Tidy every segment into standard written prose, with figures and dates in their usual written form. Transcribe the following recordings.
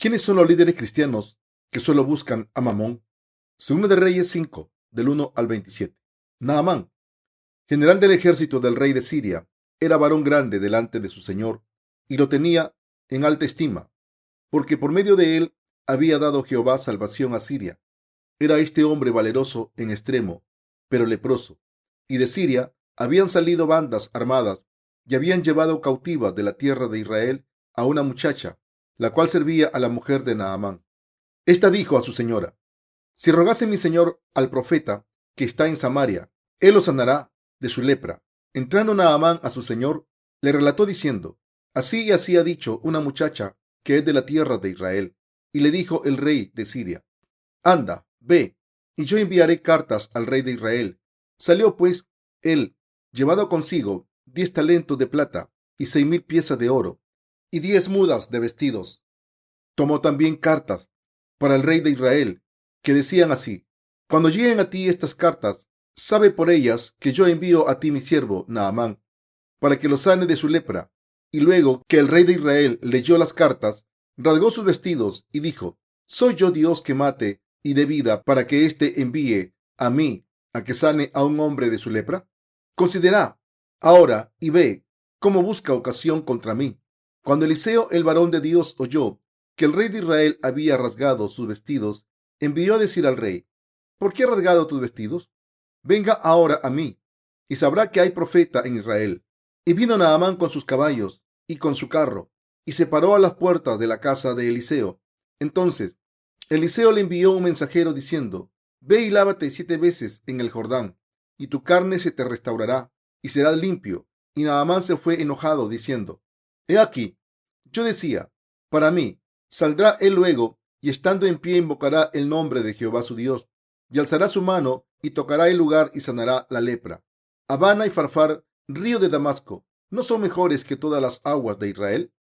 ¿Quiénes son los líderes cristianos que solo buscan a Mamón? Segunda de Reyes 5, del 1 al 27. Naamán, general del ejército del rey de Siria, era varón grande delante de su señor y lo tenía en alta estima, porque por medio de él había dado Jehová salvación a Siria. Era este hombre valeroso en extremo, pero leproso, y de Siria habían salido bandas armadas y habían llevado cautiva de la tierra de Israel a una muchacha, la cual servía a la mujer de Naamán. Esta dijo a su señora: si rogase mi señor al profeta que está en Samaria, él lo sanará de su lepra. Entrando Naamán a su señor, le relató diciendo: así y así ha dicho una muchacha que es de la tierra de Israel. Y le dijo el rey de Siria: anda, ve, y yo enviaré cartas al rey de Israel. Salió pues él, llevando consigo 10 talentos de plata y 6,000 piezas de oro y 10 mudas de vestidos. Tomó también cartas para el rey de Israel, que decían así: cuando lleguen a ti estas cartas, sabe por ellas que yo envío a ti mi siervo Naamán, para que lo sane de su lepra. Y luego que el rey de Israel leyó las cartas, rasgó sus vestidos y dijo: ¿soy yo Dios que mate y dé vida para que éste envíe a mí a que sane a un hombre de su lepra? Considera ahora y ve cómo busca ocasión contra mí. Cuando Eliseo, el varón de Dios, oyó que el rey de Israel había rasgado sus vestidos, envió a decir al rey: ¿por qué has rasgado tus vestidos? Venga ahora a mí, y sabrá que hay profeta en Israel. Y vino Naamán con sus caballos y con su carro, y se paró a las puertas de la casa de Eliseo. Entonces Eliseo le envió un mensajero diciendo: ve y lávate 7 veces en el Jordán, y tu carne se te restaurará, y serás limpio. Y Naamán se fue enojado, diciendo: he aquí, yo decía para mí: saldrá él luego, y estando en pie invocará el nombre de Jehová su Dios, y alzará su mano, y tocará el lugar, y sanará la lepra. Habana y Farfar, río de Damasco, ¿no son mejores que todas las aguas de Israel?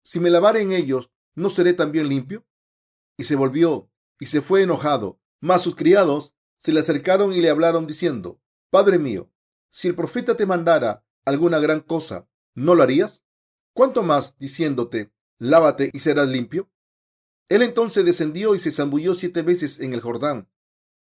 Si me lavare en ellos, ¿no seré también limpio? Y se volvió, y se fue enojado. Mas sus criados se le acercaron y le hablaron diciendo: Padre mío, si el profeta te mandara alguna gran cosa, ¿no lo harías? ¿Cuánto más diciéndote: lávate y serás limpio? Él entonces descendió y se zambulló 7 veces en el Jordán,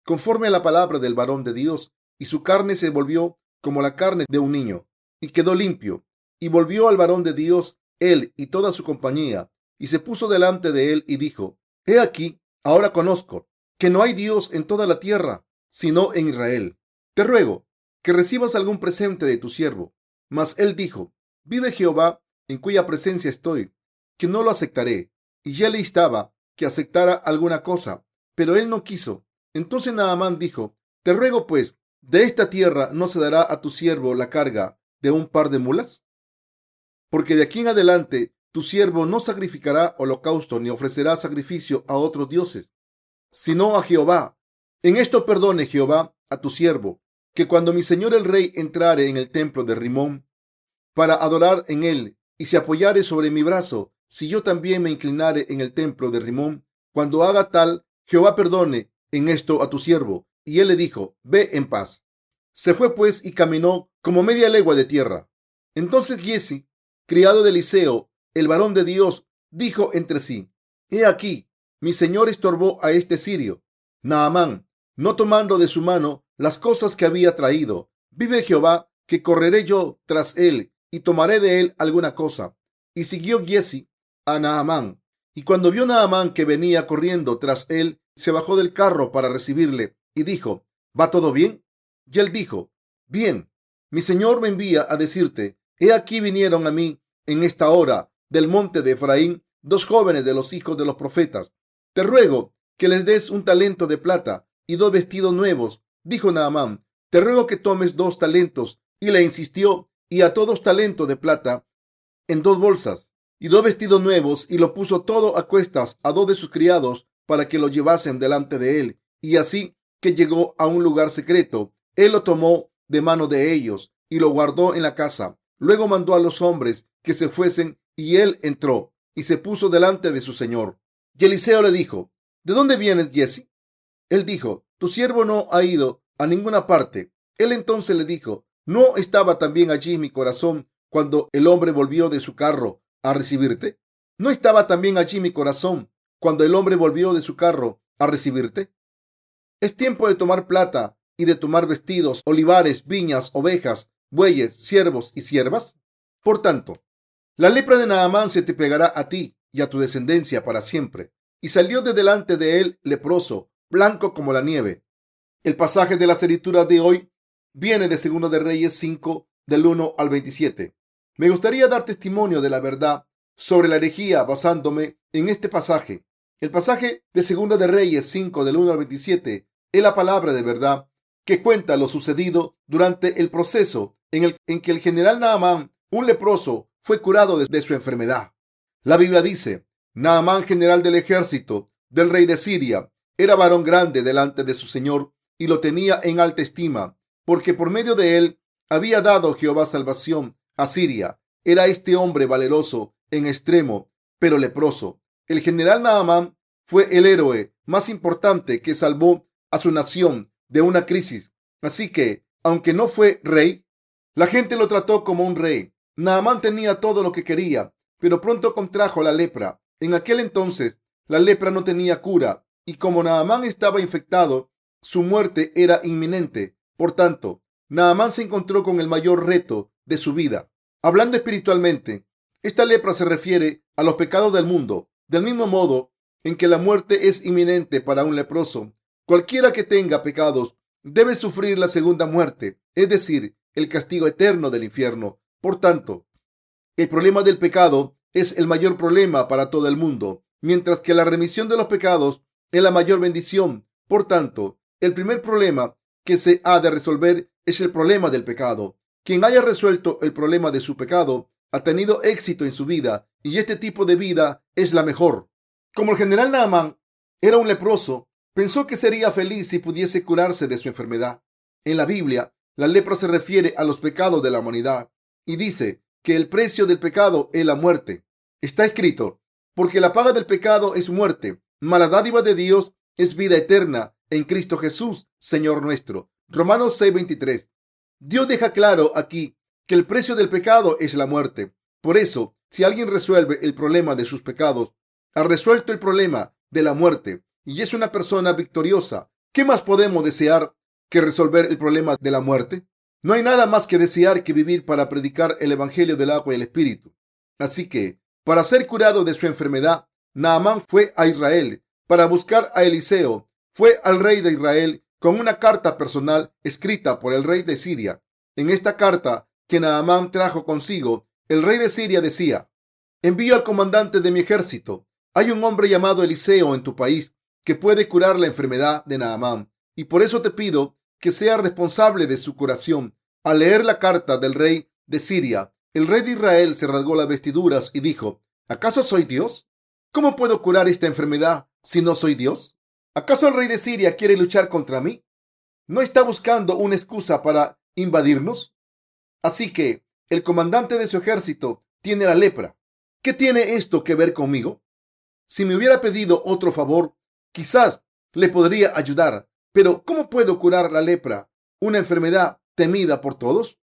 conforme a la palabra del varón de Dios, y su carne se volvió como la carne de un niño, y quedó limpio. Y volvió al varón de Dios, él y toda su compañía, y se puso delante de él y dijo: he aquí, ahora conozco que no hay Dios en toda la tierra, sino en Israel. Te ruego que recibas algún presente de tu siervo. Mas él dijo: vive Jehová, en cuya presencia estoy, que no lo aceptaré. Y ya le instaba que aceptara alguna cosa, pero él no quiso. Entonces Naamán dijo: te ruego pues, de esta tierra no se dará a tu siervo la carga de un par de mulas, porque de aquí en adelante tu siervo no sacrificará holocausto ni ofrecerá sacrificio a otros dioses, sino a Jehová. En esto perdone Jehová a tu siervo, que cuando mi señor el rey entrare en el templo de Rimón para adorar en él, y se apoyare sobre mi brazo, si yo también me inclinare en el templo de Rimón, cuando haga tal, Jehová perdone en esto a tu siervo. Y él le dijo: ve en paz. Se fue pues y caminó como media legua de tierra. Entonces Giezi, criado de Eliseo, el varón de Dios, dijo entre sí: he aquí, mi señor estorbó a este sirio, Naamán, no tomando de su mano las cosas que había traído. Vive Jehová, que correré yo tras él y tomaré de él alguna cosa. Y siguió Giezi a Naamán. Y cuando vio Naamán que venía corriendo tras él, se bajó del carro para recibirle y dijo: ¿va todo bien? Y él dijo: bien, mi señor me envía a decirte: he aquí vinieron a mí en esta hora del monte de Efraín 2 jóvenes de los hijos de los profetas. Te ruego que les des un talento de plata y 2 vestidos nuevos. Dijo Naamán: te ruego que tomes 2 talentos. Y le insistió, y ató 2 talentos de plata en 2 bolsas y 2 vestidos nuevos, y lo puso todo a cuestas a 2 de sus criados para que lo llevasen delante de él. Y así que llegó a un lugar secreto, él lo tomó de mano de ellos y lo guardó en la casa. Luego mandó a los hombres que se fuesen, y él entró y se puso delante de su señor. Y Eliseo le dijo: ¿de dónde vienes, Giezi? Él dijo: tu siervo no ha ido a ninguna parte. Él entonces le dijo: ¿no estaba también allí mi corazón cuando el hombre volvió de su carro a recibirte? ¿No estaba también allí mi corazón cuando el hombre volvió de su carro a recibirte? Es tiempo de tomar plata y de tomar vestidos, olivares, viñas, ovejas, bueyes, siervos y siervas. Por tanto, la lepra de Naamán se te pegará a ti y a tu descendencia para siempre. Y salió de delante de él leproso, blanco como la nieve. El pasaje de las escrituras de hoy viene de 2 de Reyes 5, del 1 al 27. Me gustaría dar testimonio de la verdad sobre la herejía basándome en este pasaje. El pasaje de 2 de Reyes 5, del 1 al 27, es la palabra de verdad que cuenta lo sucedido durante el proceso en que el general Naamán, un leproso, fue curado de su enfermedad. La Biblia dice: Naamán, general del ejército del rey de Siria, era varón grande delante de su señor y lo tenía en alta estima, porque por medio de él había dado Jehová salvación a Siria. Era este hombre valeroso en extremo, pero leproso. El general Naamán fue el héroe más importante que salvó a su nación de una crisis. Así que, aunque no fue rey, la gente lo trató como un rey. Naamán tenía todo lo que quería, pero pronto contrajo la lepra. En aquel entonces, la lepra no tenía cura, y como Naamán estaba infectado, su muerte era inminente. Por tanto, Naamán se encontró con el mayor reto de su vida. Hablando espiritualmente, esta lepra se refiere a los pecados del mundo. Del mismo modo en que la muerte es inminente para un leproso, cualquiera que tenga pecados debe sufrir la segunda muerte, es decir, el castigo eterno del infierno. Por tanto, el problema del pecado es el mayor problema para todo el mundo, mientras que la remisión de los pecados es la mayor bendición. Por tanto, el primer problema que se ha de resolver es el problema del pecado. Quien haya resuelto el problema de su pecado ha tenido éxito en su vida, y este tipo de vida es la mejor. Como el general Naamán era un leproso, pensó que sería feliz si pudiese curarse de su enfermedad. En la Biblia, la lepra se refiere a los pecados de la humanidad y dice que el precio del pecado es la muerte. Está escrito: porque la paga del pecado es muerte, mas la dádiva de Dios es vida eterna en Cristo Jesús, Señor nuestro. Romanos 6:23. Dios deja claro aquí que el precio del pecado es la muerte. Por eso, si alguien resuelve el problema de sus pecados, ha resuelto el problema de la muerte y es una persona victoriosa. ¿Qué más podemos desear que resolver el problema de la muerte? No hay nada más que desear que vivir para predicar el evangelio del agua y el espíritu. Así que, para ser curado de su enfermedad, Naamán fue a Israel para buscar a Eliseo. Fue al rey de Israel con una carta personal escrita por el rey de Siria. En esta carta que Naamán trajo consigo, el rey de Siria decía: envío al comandante de mi ejército. Hay un hombre llamado Eliseo en tu país que puede curar la enfermedad de Naamán, y por eso te pido que sea responsable de su curación. Al leer la carta del rey de Siria, el rey de Israel se rasgó las vestiduras y dijo: ¿acaso soy Dios? ¿Cómo puedo curar esta enfermedad si no soy Dios? ¿Acaso el rey de Siria quiere luchar contra mí? ¿No está buscando una excusa para invadirnos? Así que el comandante de su ejército tiene la lepra. ¿Qué tiene esto que ver conmigo? Si me hubiera pedido otro favor, quizás le podría ayudar. Pero ¿cómo puedo curar la lepra, una enfermedad temida por todos?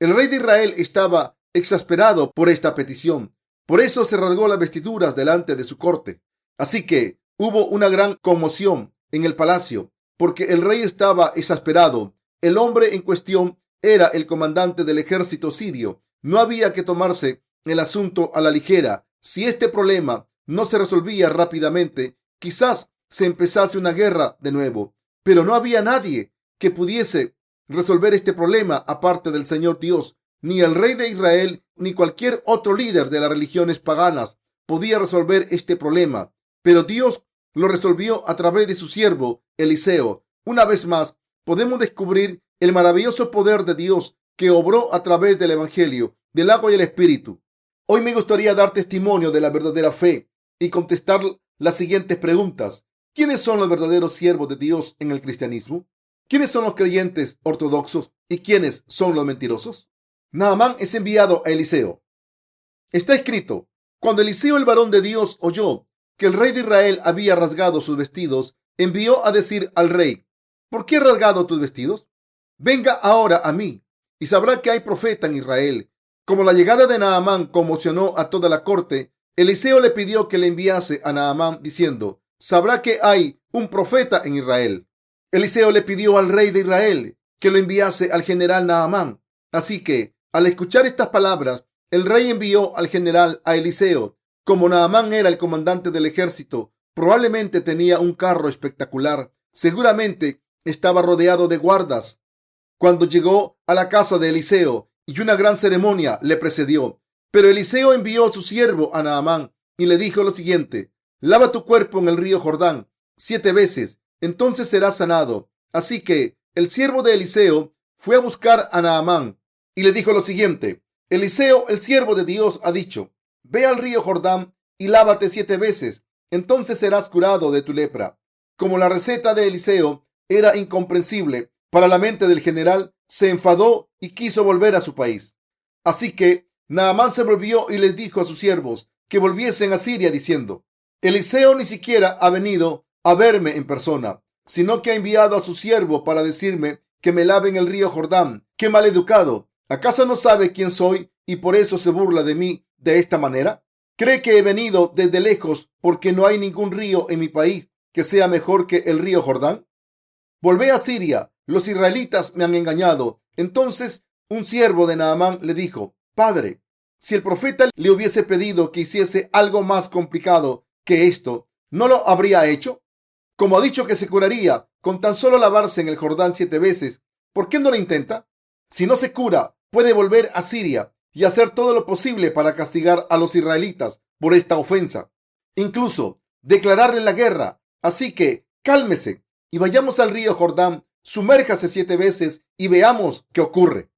El rey de Israel estaba exasperado por esta petición. Por eso se rasgó las vestiduras delante de su corte. Así que hubo una gran conmoción en el palacio, porque el rey estaba exasperado. El hombre en cuestión era el comandante del ejército sirio. No había que tomarse el asunto a la ligera. Si este problema no se resolvía rápidamente, quizás se empezase una guerra de nuevo. Pero no había nadie que pudiese resolver este problema aparte del Señor Dios. Ni el rey de Israel ni cualquier otro líder de las religiones paganas podía resolver este problema. Pero Dios lo resolvió a través de su siervo Eliseo. Una vez más, podemos descubrir el maravilloso poder de Dios que obró a través del Evangelio, del agua y el Espíritu. Hoy me gustaría dar testimonio de la verdadera fe y contestar las siguientes preguntas. ¿Quiénes son los verdaderos siervos de Dios en el cristianismo? ¿Quiénes son los creyentes ortodoxos y quiénes son los mentirosos? Naamán es enviado a Eliseo. Está escrito: cuando Eliseo, el varón de Dios, oyó que el rey de Israel había rasgado sus vestidos, envió a decir al rey: ¿por qué has rasgado tus vestidos? Venga ahora a mí y sabrá que hay profeta en Israel. Como la llegada de Naamán conmocionó a toda la corte, Eliseo le pidió que le enviase a Naamán diciendo: sabrá que hay un profeta en Israel. Eliseo le pidió al rey de Israel que lo enviase al general Naamán. Así que, al escuchar estas palabras, el rey envió al general a Eliseo. Como Naamán era el comandante del ejército, probablemente tenía un carro espectacular. Seguramente estaba rodeado de guardas. Cuando llegó a la casa de Eliseo, y una gran ceremonia le precedió. Pero Eliseo envió a su siervo a Naamán y le dijo lo siguiente: lava tu cuerpo en el río Jordán 7 veces, entonces serás sanado. Así que el siervo de Eliseo fue a buscar a Naamán y le dijo lo siguiente: Eliseo, el siervo de Dios, ha dicho: ve al río Jordán y lávate 7 veces, entonces serás curado de tu lepra. Como la receta de Eliseo era incomprensible para la mente del general, se enfadó y quiso volver a su país. Así que Naamán se volvió y les dijo a sus siervos que volviesen a Siria diciendo: Eliseo ni siquiera ha venido a verme en persona, sino que ha enviado a su siervo para decirme que me lave en el río Jordán. ¡Qué maleducado! ¿Acaso no sabe quién soy y por eso se burla de mí de esta manera? ¿Cree que he venido desde lejos porque no hay ningún río en mi país que sea mejor que el río Jordán? Volvé a Siria. Los israelitas me han engañado. Entonces un siervo de Naamán le dijo: Padre, si el profeta le hubiese pedido que hiciese algo más complicado que esto, ¿no lo habría hecho? Como ha dicho que se curaría con tan solo lavarse en el Jordán 7 veces, ¿por qué no lo intenta? Si no se cura, puede volver a Siria y hacer todo lo posible para castigar a los israelitas por esta ofensa, incluso declararle la guerra. Así que cálmese y vayamos al río Jordán, sumérjase 7 veces y veamos qué ocurre.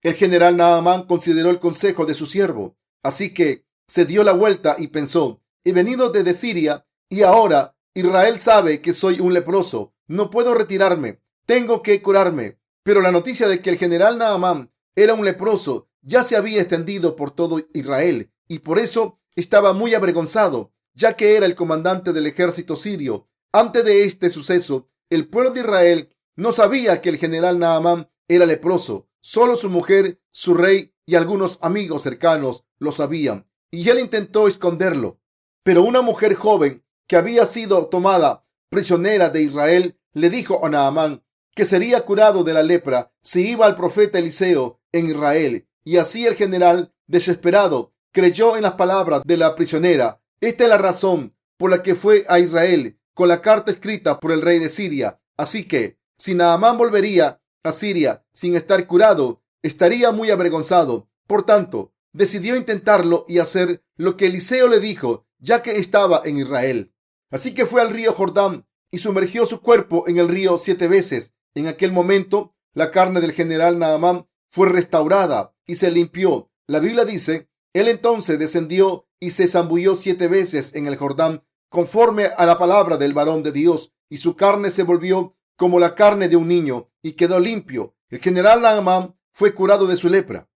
El general Naamán consideró el consejo de su siervo, así que se dio la vuelta y pensó: he venido desde Siria y ahora Israel sabe que soy un leproso. No puedo retirarme, tengo que curarme. Pero la noticia de que el general Naamán era un leproso ya se había extendido por todo Israel y por eso estaba muy avergonzado, ya que era el comandante del ejército sirio. Antes de este suceso, el pueblo de Israel no sabía que el general Naamán era leproso. Solo su mujer, su rey y algunos amigos cercanos lo sabían, y él intentó esconderlo. Pero una mujer joven que había sido tomada prisionera de Israel le dijo a Naamán que sería curado de la lepra si iba al profeta Eliseo en Israel. Y así el general, desesperado, creyó en las palabras de la prisionera. Esta es la razón por la que fue a Israel con la carta escrita por el rey de Siria. Así que, si Naamán volvería a Siria sin estar curado, estaría muy avergonzado. Por tanto, decidió intentarlo y hacer lo que Eliseo le dijo, ya que estaba en Israel. Así que fue al río Jordán y sumergió su cuerpo en el río 7 veces. En aquel momento, la carne del general Naamán fue restaurada y se limpió. La Biblia dice: él entonces descendió y se zambulló 7 veces en el Jordán, conforme a la palabra del varón de Dios, y su carne se volvió como la carne de un niño y quedó limpio. El general Naamán fue curado de su lepra.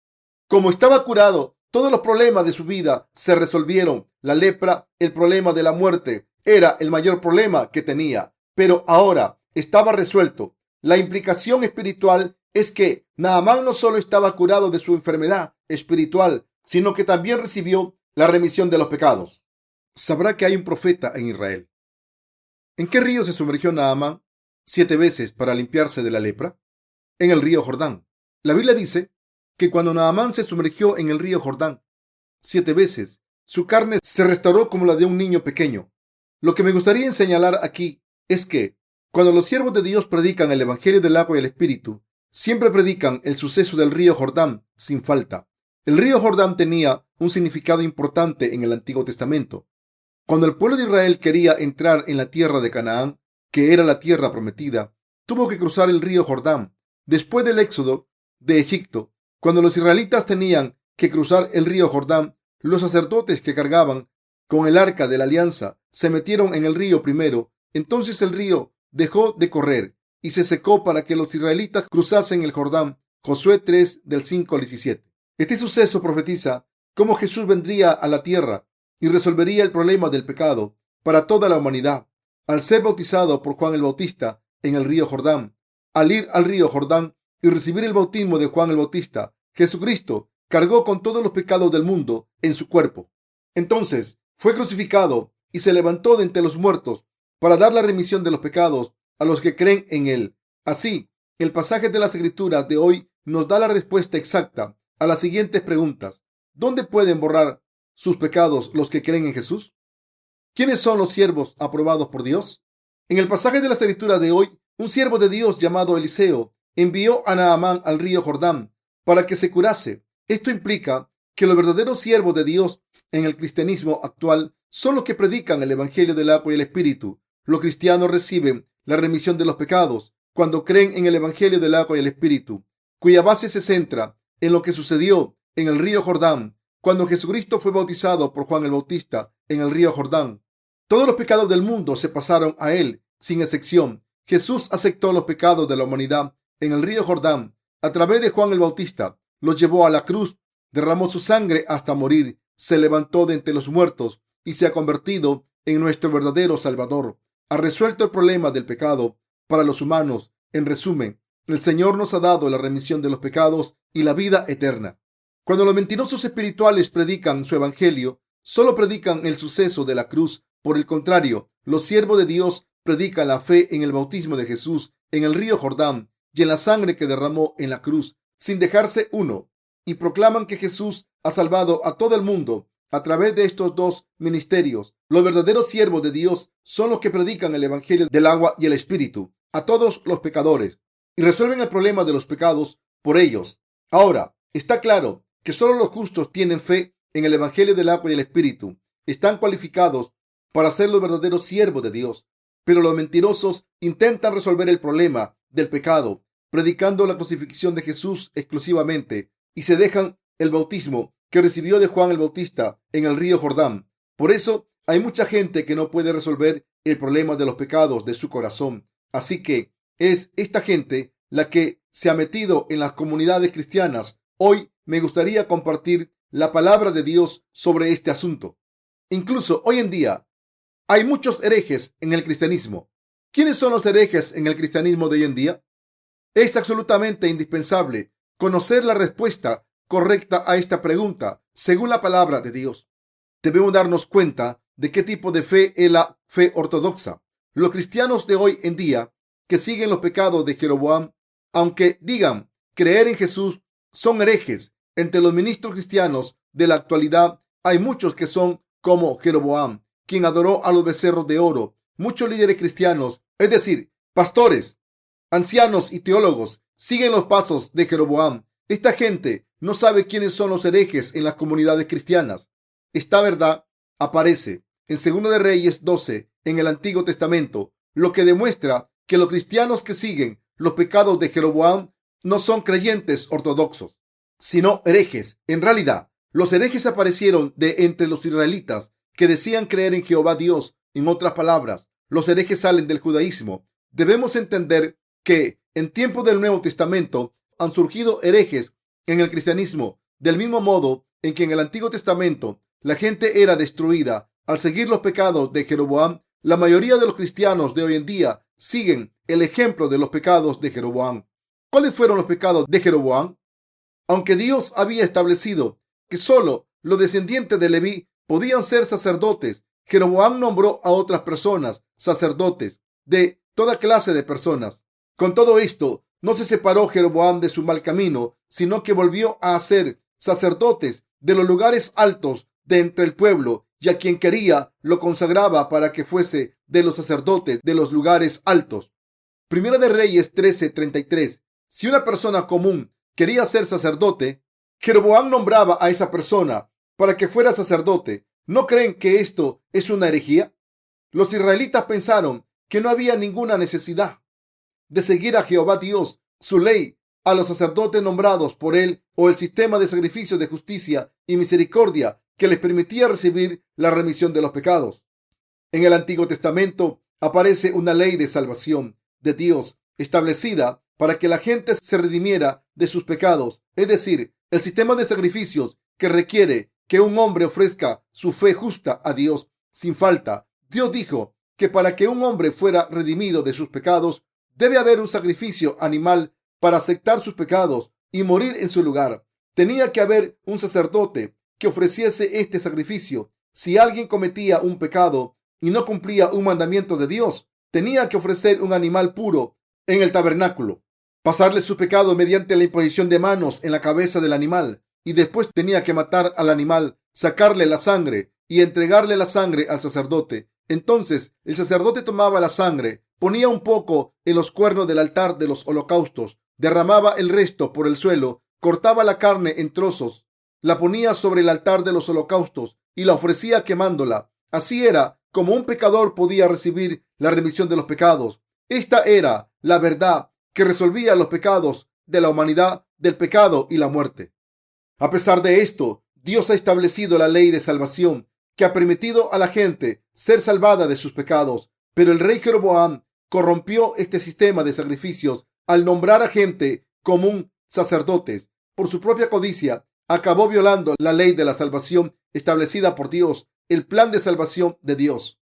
Como estaba curado, todos los problemas de su vida se resolvieron. La lepra, el problema de la muerte, era el mayor problema que tenía, pero ahora estaba resuelto. La implicación espiritual es que Naamán no solo estaba curado de su enfermedad espiritual, sino que también recibió la remisión de los pecados. Sabrá que hay un profeta en Israel. ¿En qué río se sumergió Naamán 7 veces para limpiarse de la lepra? En el río Jordán. La Biblia dice que cuando Naamán se sumergió en el río Jordán 7 veces, su carne se restauró como la de un niño pequeño. Lo que me gustaría señalar aquí es que cuando los siervos de Dios predican el evangelio del agua y el espíritu, siempre predican el suceso del río Jordán sin falta. El río Jordán tenía un significado importante en el Antiguo Testamento. Cuando el pueblo de Israel quería entrar en la tierra de Canaán, que era la tierra prometida, tuvo que cruzar el río Jordán. Después del éxodo de Egipto, cuando los israelitas tenían que cruzar el río Jordán, los sacerdotes que cargaban con el arca de la alianza se metieron en el río primero. Entonces el río dejó de correr y se secó para que los israelitas cruzasen el Jordán. Josué 3, del 5 al 17. Este suceso profetiza cómo Jesús vendría a la tierra y resolvería el problema del pecado para toda la humanidad. Al ser bautizado por Juan el Bautista en el río Jordán, al ir al río Jordán y recibir el bautismo de Juan el Bautista, Jesucristo cargó con todos los pecados del mundo en su cuerpo. Entonces fue crucificado y se levantó de entre los muertos para dar la remisión de los pecados a los que creen en él. Así, el pasaje de las Escrituras de hoy nos da la respuesta exacta a las siguientes preguntas. ¿Dónde pueden borrar sus pecados los que creen en Jesús? ¿Quiénes son los siervos aprobados por Dios? En el pasaje de las Escrituras de hoy, un siervo de Dios llamado Eliseo envió a Naamán al río Jordán para que se curase. Esto implica que los verdaderos siervos de Dios en el cristianismo actual son los que predican el evangelio del agua y el espíritu. Los cristianos reciben la remisión de los pecados cuando creen en el evangelio del agua y el espíritu, cuya base se centra en lo que sucedió en el río Jordán cuando Jesucristo fue bautizado por Juan el Bautista en el río Jordán. Todos los pecados del mundo se pasaron a él, sin excepción. Jesús aceptó los pecados de la humanidad en el río Jordán a través de Juan el Bautista. Los llevó a la cruz, derramó su sangre hasta morir, se levantó de entre los muertos y se ha convertido en nuestro verdadero Salvador. Ha resuelto el problema del pecado para los humanos. En resumen, el Señor nos ha dado la remisión de los pecados y la vida eterna. Cuando los mentirosos espirituales predican su evangelio, solo predican el suceso de la cruz. Por el contrario, los siervos de Dios predican la fe en el bautismo de Jesús en el río Jordán y en la sangre que derramó en la cruz, sin dejarse uno, y proclaman que Jesús ha salvado a todo el mundo a través de estos dos ministerios. Los verdaderos siervos de Dios son los que predican el evangelio del agua y el espíritu a todos los pecadores y resuelven el problema de los pecados por ellos. Ahora, está claro que solo los justos tienen fe en el evangelio del agua y el espíritu. Están cualificados para ser los verdaderos siervos de Dios. Pero los mentirosos intentan resolver el problema del pecado predicando la crucifixión de Jesús exclusivamente y se dejan el bautismo que recibió de Juan el Bautista en el río Jordán. Por eso hay mucha gente que no puede resolver el problema de los pecados de su corazón. Así que es esta gente la que se ha metido en las comunidades cristianas. Hoy me gustaría compartir la palabra de Dios sobre este asunto. Incluso hoy en día hay muchos herejes en el cristianismo. ¿Quiénes son los herejes en el cristianismo de hoy en día? Es absolutamente indispensable conocer la respuesta correcta a esta pregunta según la palabra de Dios. Debemos darnos cuenta de qué tipo de fe es la fe ortodoxa. Los cristianos de hoy en día que siguen los pecados de Jeroboam, aunque digan creer en Jesús, son herejes. Entre los ministros cristianos de la actualidad hay muchos que son como Jeroboam, quien adoró a los becerros de oro. Muchos líderes cristianos, es decir, pastores, ancianos y teólogos, siguen los pasos de Jeroboam. Esta gente no sabe quiénes son los herejes en las comunidades cristianas. Esta verdad aparece en 2 de Reyes 12 en el Antiguo Testamento, lo que demuestra que los cristianos que siguen los pecados de Jeroboam no son creyentes ortodoxos, sino herejes. En realidad, los herejes aparecieron de entre los israelitas que decían creer en Jehová Dios. En otras palabras, los herejes salen del judaísmo. Debemos entender que en tiempos del Nuevo Testamento han surgido herejes en el cristianismo, del mismo modo en que en el Antiguo Testamento la gente era destruida al seguir los pecados de Jeroboam. La mayoría de los cristianos de hoy en día siguen el ejemplo de los pecados de Jeroboam. ¿Cuáles fueron los pecados de Jeroboam? Aunque Dios había establecido que solo los descendientes de Leví podían ser sacerdotes, Jeroboam nombró a otras personas sacerdotes de toda clase de personas. Con todo esto, no se separó Jeroboam de su mal camino, sino que volvió a ser sacerdotes de los lugares altos de entre el pueblo, y a quien quería lo consagraba para que fuese de los sacerdotes de los lugares altos. Primera de Reyes 13:33. Si una persona común quería ser sacerdote, Jeroboam nombraba a esa persona para que fuera sacerdote. ¿No creen que esto es una herejía? Los israelitas pensaron que no había ninguna necesidad de seguir a Jehová Dios, su ley, a los sacerdotes nombrados por él o el sistema de sacrificios de justicia y misericordia que les permitía recibir la remisión de los pecados. En el Antiguo Testamento aparece una ley de salvación de Dios establecida para que la gente se redimiera de sus pecados, es decir, el sistema de sacrificios que requiere que un hombre ofrezca su fe justa a Dios sin falta. Dios dijo que para que un hombre fuera redimido de sus pecados, debe haber un sacrificio animal para aceptar sus pecados y morir en su lugar. Tenía que haber un sacerdote que ofreciese este sacrificio Si alguien cometía un pecado y no cumplía un mandamiento de Dios, tenía que ofrecer un animal puro en el tabernáculo, pasarle su pecado mediante la imposición de manos en la cabeza del animal, y después tenía que matar al animal, sacarle la sangre y entregarle la sangre al sacerdote. Entonces el sacerdote tomaba la sangre, ponía un poco en los cuernos del altar de los holocaustos, derramaba el resto por el suelo, cortaba la carne en trozos, la ponía sobre el altar de los holocaustos y la ofrecía quemándola. Así era como un pecador podía recibir la remisión de los pecados. Esta era la verdad que resolvía los pecados de la humanidad, del pecado y la muerte. A pesar de esto, Dios ha establecido la ley de salvación que ha permitido a la gente ser salvada de sus pecados. Pero el rey Jeroboam corrompió este sistema de sacrificios al nombrar a gente común sacerdotes. Por su propia codicia, acabó violando la ley de la salvación establecida por Dios, el plan de salvación de Dios.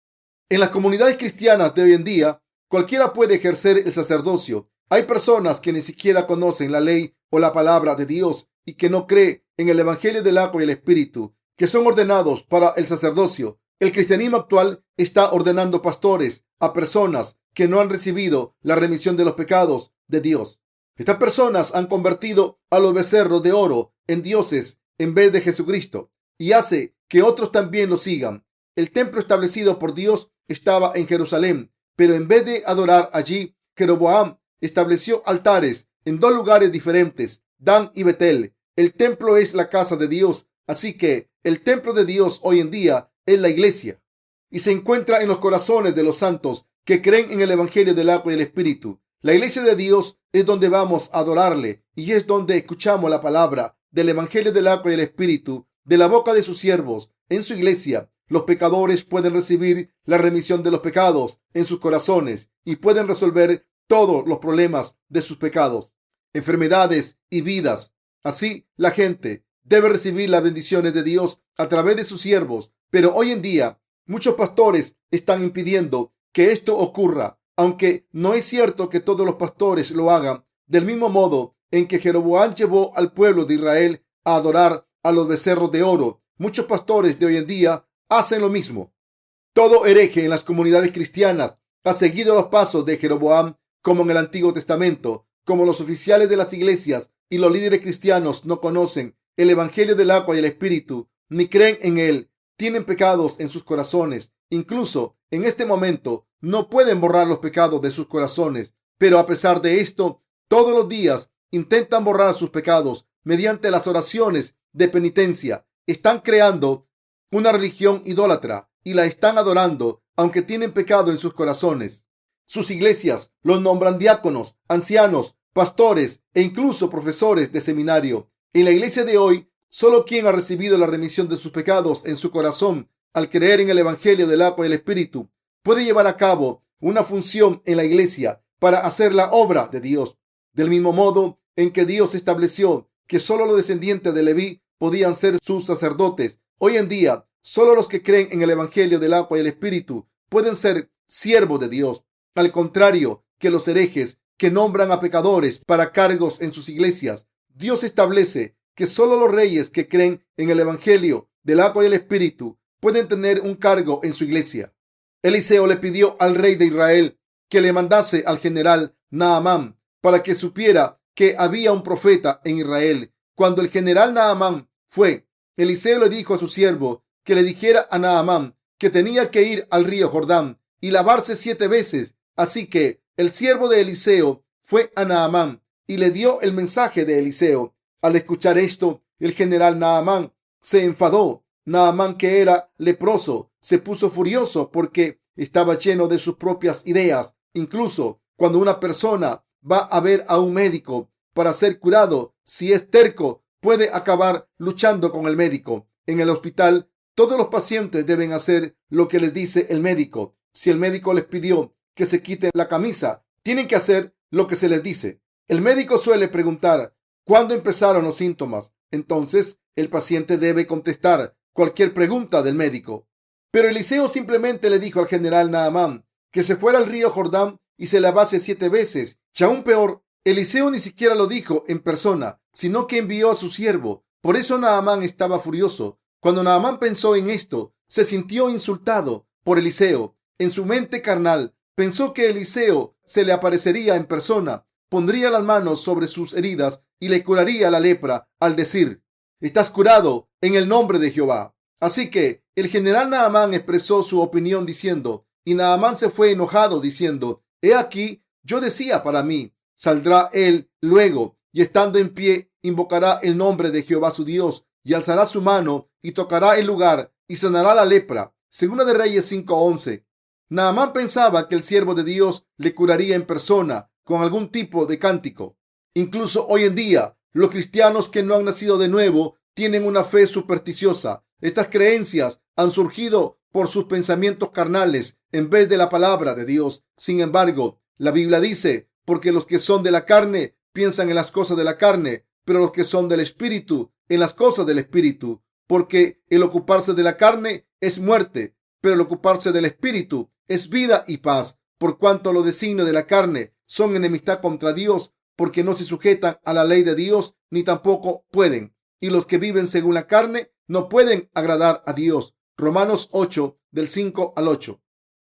En las comunidades cristianas de hoy en día, cualquiera puede ejercer el sacerdocio. Hay personas que ni siquiera conocen la ley o la palabra de Dios y que no creen en el Evangelio del agua y el Espíritu, que son ordenados para el sacerdocio. El cristianismo actual está ordenando pastores a personas que no han recibido la remisión de los pecados de Dios. Estas personas han convertido a los becerros de oro en dioses en vez de Jesucristo y hace que otros también lo sigan. El templo establecido por Dios estaba en Jerusalén, pero en vez de adorar allí, Jeroboam estableció altares en dos lugares diferentes, Dan y Betel. El templo es la casa de Dios, así que el templo de Dios hoy en día es la iglesia y se encuentra en los corazones de los santos que creen en el Evangelio del agua y el Espíritu. La iglesia de Dios es donde vamos a adorarle y es donde escuchamos la palabra del Evangelio del agua y el Espíritu de la boca de sus siervos. En su iglesia, los pecadores pueden recibir la remisión de los pecados en sus corazones y pueden resolver todos los problemas de sus pecados, enfermedades y vidas. Así, la gente debe recibir las bendiciones de Dios a través de sus siervos, pero hoy en día muchos pastores están impidiendo que esto ocurra, aunque no es cierto que todos los pastores lo hagan. Del mismo modo en que Jeroboam llevó al pueblo de Israel a adorar a los becerros de oro, muchos pastores de hoy en día hacen lo mismo. Todo hereje en las comunidades cristianas ha seguido los pasos de Jeroboam, como en el Antiguo Testamento. Como los oficiales de las iglesias y los líderes cristianos no conocen el Evangelio del agua y el Espíritu, ni creen en él, tienen pecados en sus corazones. Incluso en este momento no pueden borrar los pecados de sus corazones, pero a pesar de esto, todos los días intentan borrar sus pecados mediante las oraciones de penitencia. Están creando una religión idólatra y la están adorando, aunque tienen pecado en sus corazones. Sus iglesias los nombran diáconos, ancianos, pastores e incluso profesores de seminario. En la iglesia de hoy, solo quien ha recibido la remisión de sus pecados en su corazón al creer en el Evangelio del agua y el Espíritu puede llevar a cabo una función en la iglesia para hacer la obra de Dios. Del mismo modo en que Dios estableció que solo los descendientes de Leví podían ser sus sacerdotes, hoy en día solo los que creen en el Evangelio del agua y el Espíritu pueden ser siervos de Dios. Al contrario que los herejes que nombran a pecadores para cargos en sus iglesias, Dios establece que solo los reyes que creen en el Evangelio del agua y el Espíritu pueden tener un cargo en su iglesia. Eliseo le pidió al rey de Israel que le mandase al general Naamán para que supiera que había un profeta en Israel. Cuando el general Naamán fue, Eliseo le dijo a su siervo que le dijera a Naamán que tenía que ir al río Jordán y lavarse 7 veces. Así que el siervo de Eliseo fue a Naamán y le dio el mensaje de Eliseo. Al escuchar esto, el general Naamán se enfadó. Naamán, que era leproso, se puso furioso porque estaba lleno de sus propias ideas. Incluso cuando una persona va a ver a un médico para ser curado, si es terco, puede acabar luchando con el médico. En el hospital, todos los pacientes deben hacer lo que les dice el médico. Si el médico les pidió que se quiten la camisa, tienen que hacer lo que se les dice. El médico suele preguntar cuándo empezaron los síntomas. Entonces, el paciente debe contestar cualquier pregunta del médico. Pero Eliseo simplemente le dijo al general Naamán que se fuera al río Jordán y se lavase 7 veces. Y aún peor, Eliseo ni siquiera lo dijo en persona, sino que envió a su siervo. Por eso Naamán estaba furioso. Cuando Naamán pensó en esto, se sintió insultado por Eliseo. En su mente carnal pensó que Eliseo se le aparecería en persona, pondría las manos sobre sus heridas y le curaría la lepra al decir: estás curado en el nombre de Jehová. Así que el general Naamán expresó su opinión diciendo, y Naamán se fue enojado diciendo: he aquí, yo decía para mí, saldrá él luego y estando en pie invocará el nombre de Jehová su Dios y alzará su mano y tocará el lugar y sanará la lepra. Segunda de Reyes 5:11. Naamán pensaba que el siervo de Dios le curaría en persona con algún tipo de cántico. Incluso hoy en día, los cristianos que no han nacido de nuevo tienen una fe supersticiosa. Estas creencias han surgido por sus pensamientos carnales en vez de la palabra de Dios. Sin embargo, la Biblia dice: porque los que son de la carne piensan en las cosas de la carne, pero los que son del Espíritu en las cosas del Espíritu. Porque el ocuparse de la carne es muerte, pero el ocuparse del Espíritu es vida y paz. Por cuanto los designios de la carne son enemistad contra Dios, porque no se sujetan a la ley de Dios, ni tampoco pueden. Y los que viven según la carne no pueden agradar a Dios. Romanos 8, del 5 al 8.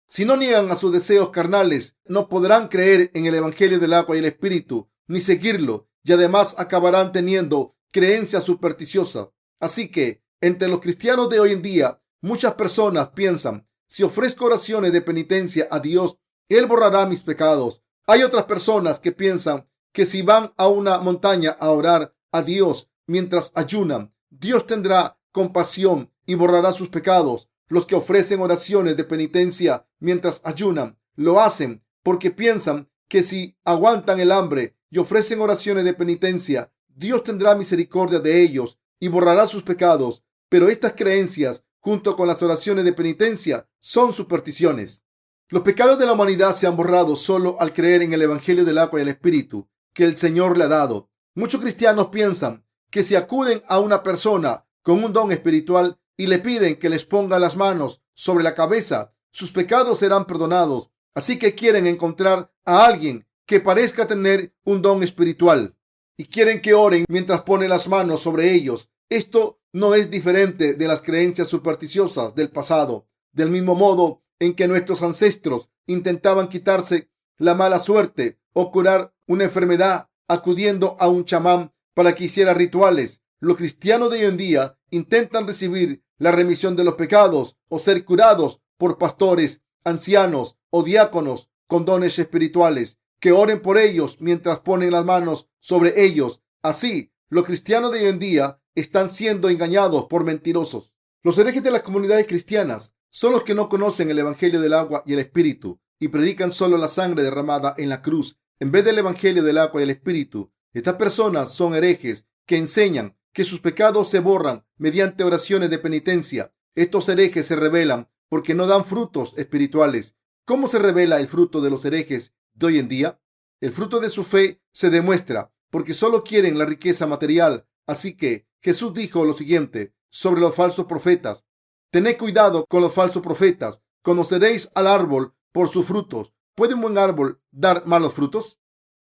Si no niegan a sus deseos carnales, no podrán creer en el Evangelio del agua y el Espíritu, ni seguirlo, y además acabarán teniendo creencias supersticiosas. Así que, entre los cristianos de hoy en día, muchas personas piensan: si ofrezco oraciones de penitencia a Dios, Él borrará mis pecados. Hay otras personas que piensan que si van a una montaña a orar a Dios mientras ayunan, Dios tendrá compasión y borrará sus pecados. Los que ofrecen oraciones de penitencia mientras ayunan lo hacen porque piensan que si aguantan el hambre y ofrecen oraciones de penitencia, Dios tendrá misericordia de ellos y borrará sus pecados. Pero estas creencias, junto con las oraciones de penitencia, son supersticiones. Los pecados de la humanidad se han borrado solo al creer en el Evangelio del agua y el Espíritu que el Señor le ha dado. Muchos cristianos piensan que si acuden a una persona con un don espiritual y le piden que les ponga las manos sobre la cabeza, sus pecados serán perdonados. Así que quieren encontrar a alguien que parezca tener un don espiritual y quieren que oren mientras ponen las manos sobre ellos. Esto no es diferente de las creencias supersticiosas del pasado. Del mismo modo en que nuestros ancestros intentaban quitarse la mala suerte o curar una enfermedad acudiendo a un chamán para que hiciera rituales, los cristianos de hoy en día intentan recibir la remisión de los pecados o ser curados por pastores, ancianos o diáconos con dones espirituales que oren por ellos mientras ponen las manos sobre ellos. Así, los cristianos de hoy en día están siendo engañados por mentirosos. Los herejes de las comunidades cristianas son los que no conocen el Evangelio del agua y el Espíritu y predican solo la sangre derramada en la cruz en vez del Evangelio del agua y el Espíritu. Estas personas son herejes que enseñan que sus pecados se borran mediante oraciones de penitencia. Estos herejes se rebelan porque no dan frutos espirituales. ¿Cómo se revela el fruto de los herejes de hoy en día? El fruto de su fe se demuestra porque solo quieren la riqueza material. Así que Jesús dijo lo siguiente sobre los falsos profetas: tened cuidado con los falsos profetas. Conoceréis al árbol por sus frutos. ¿Puede un buen árbol dar malos frutos?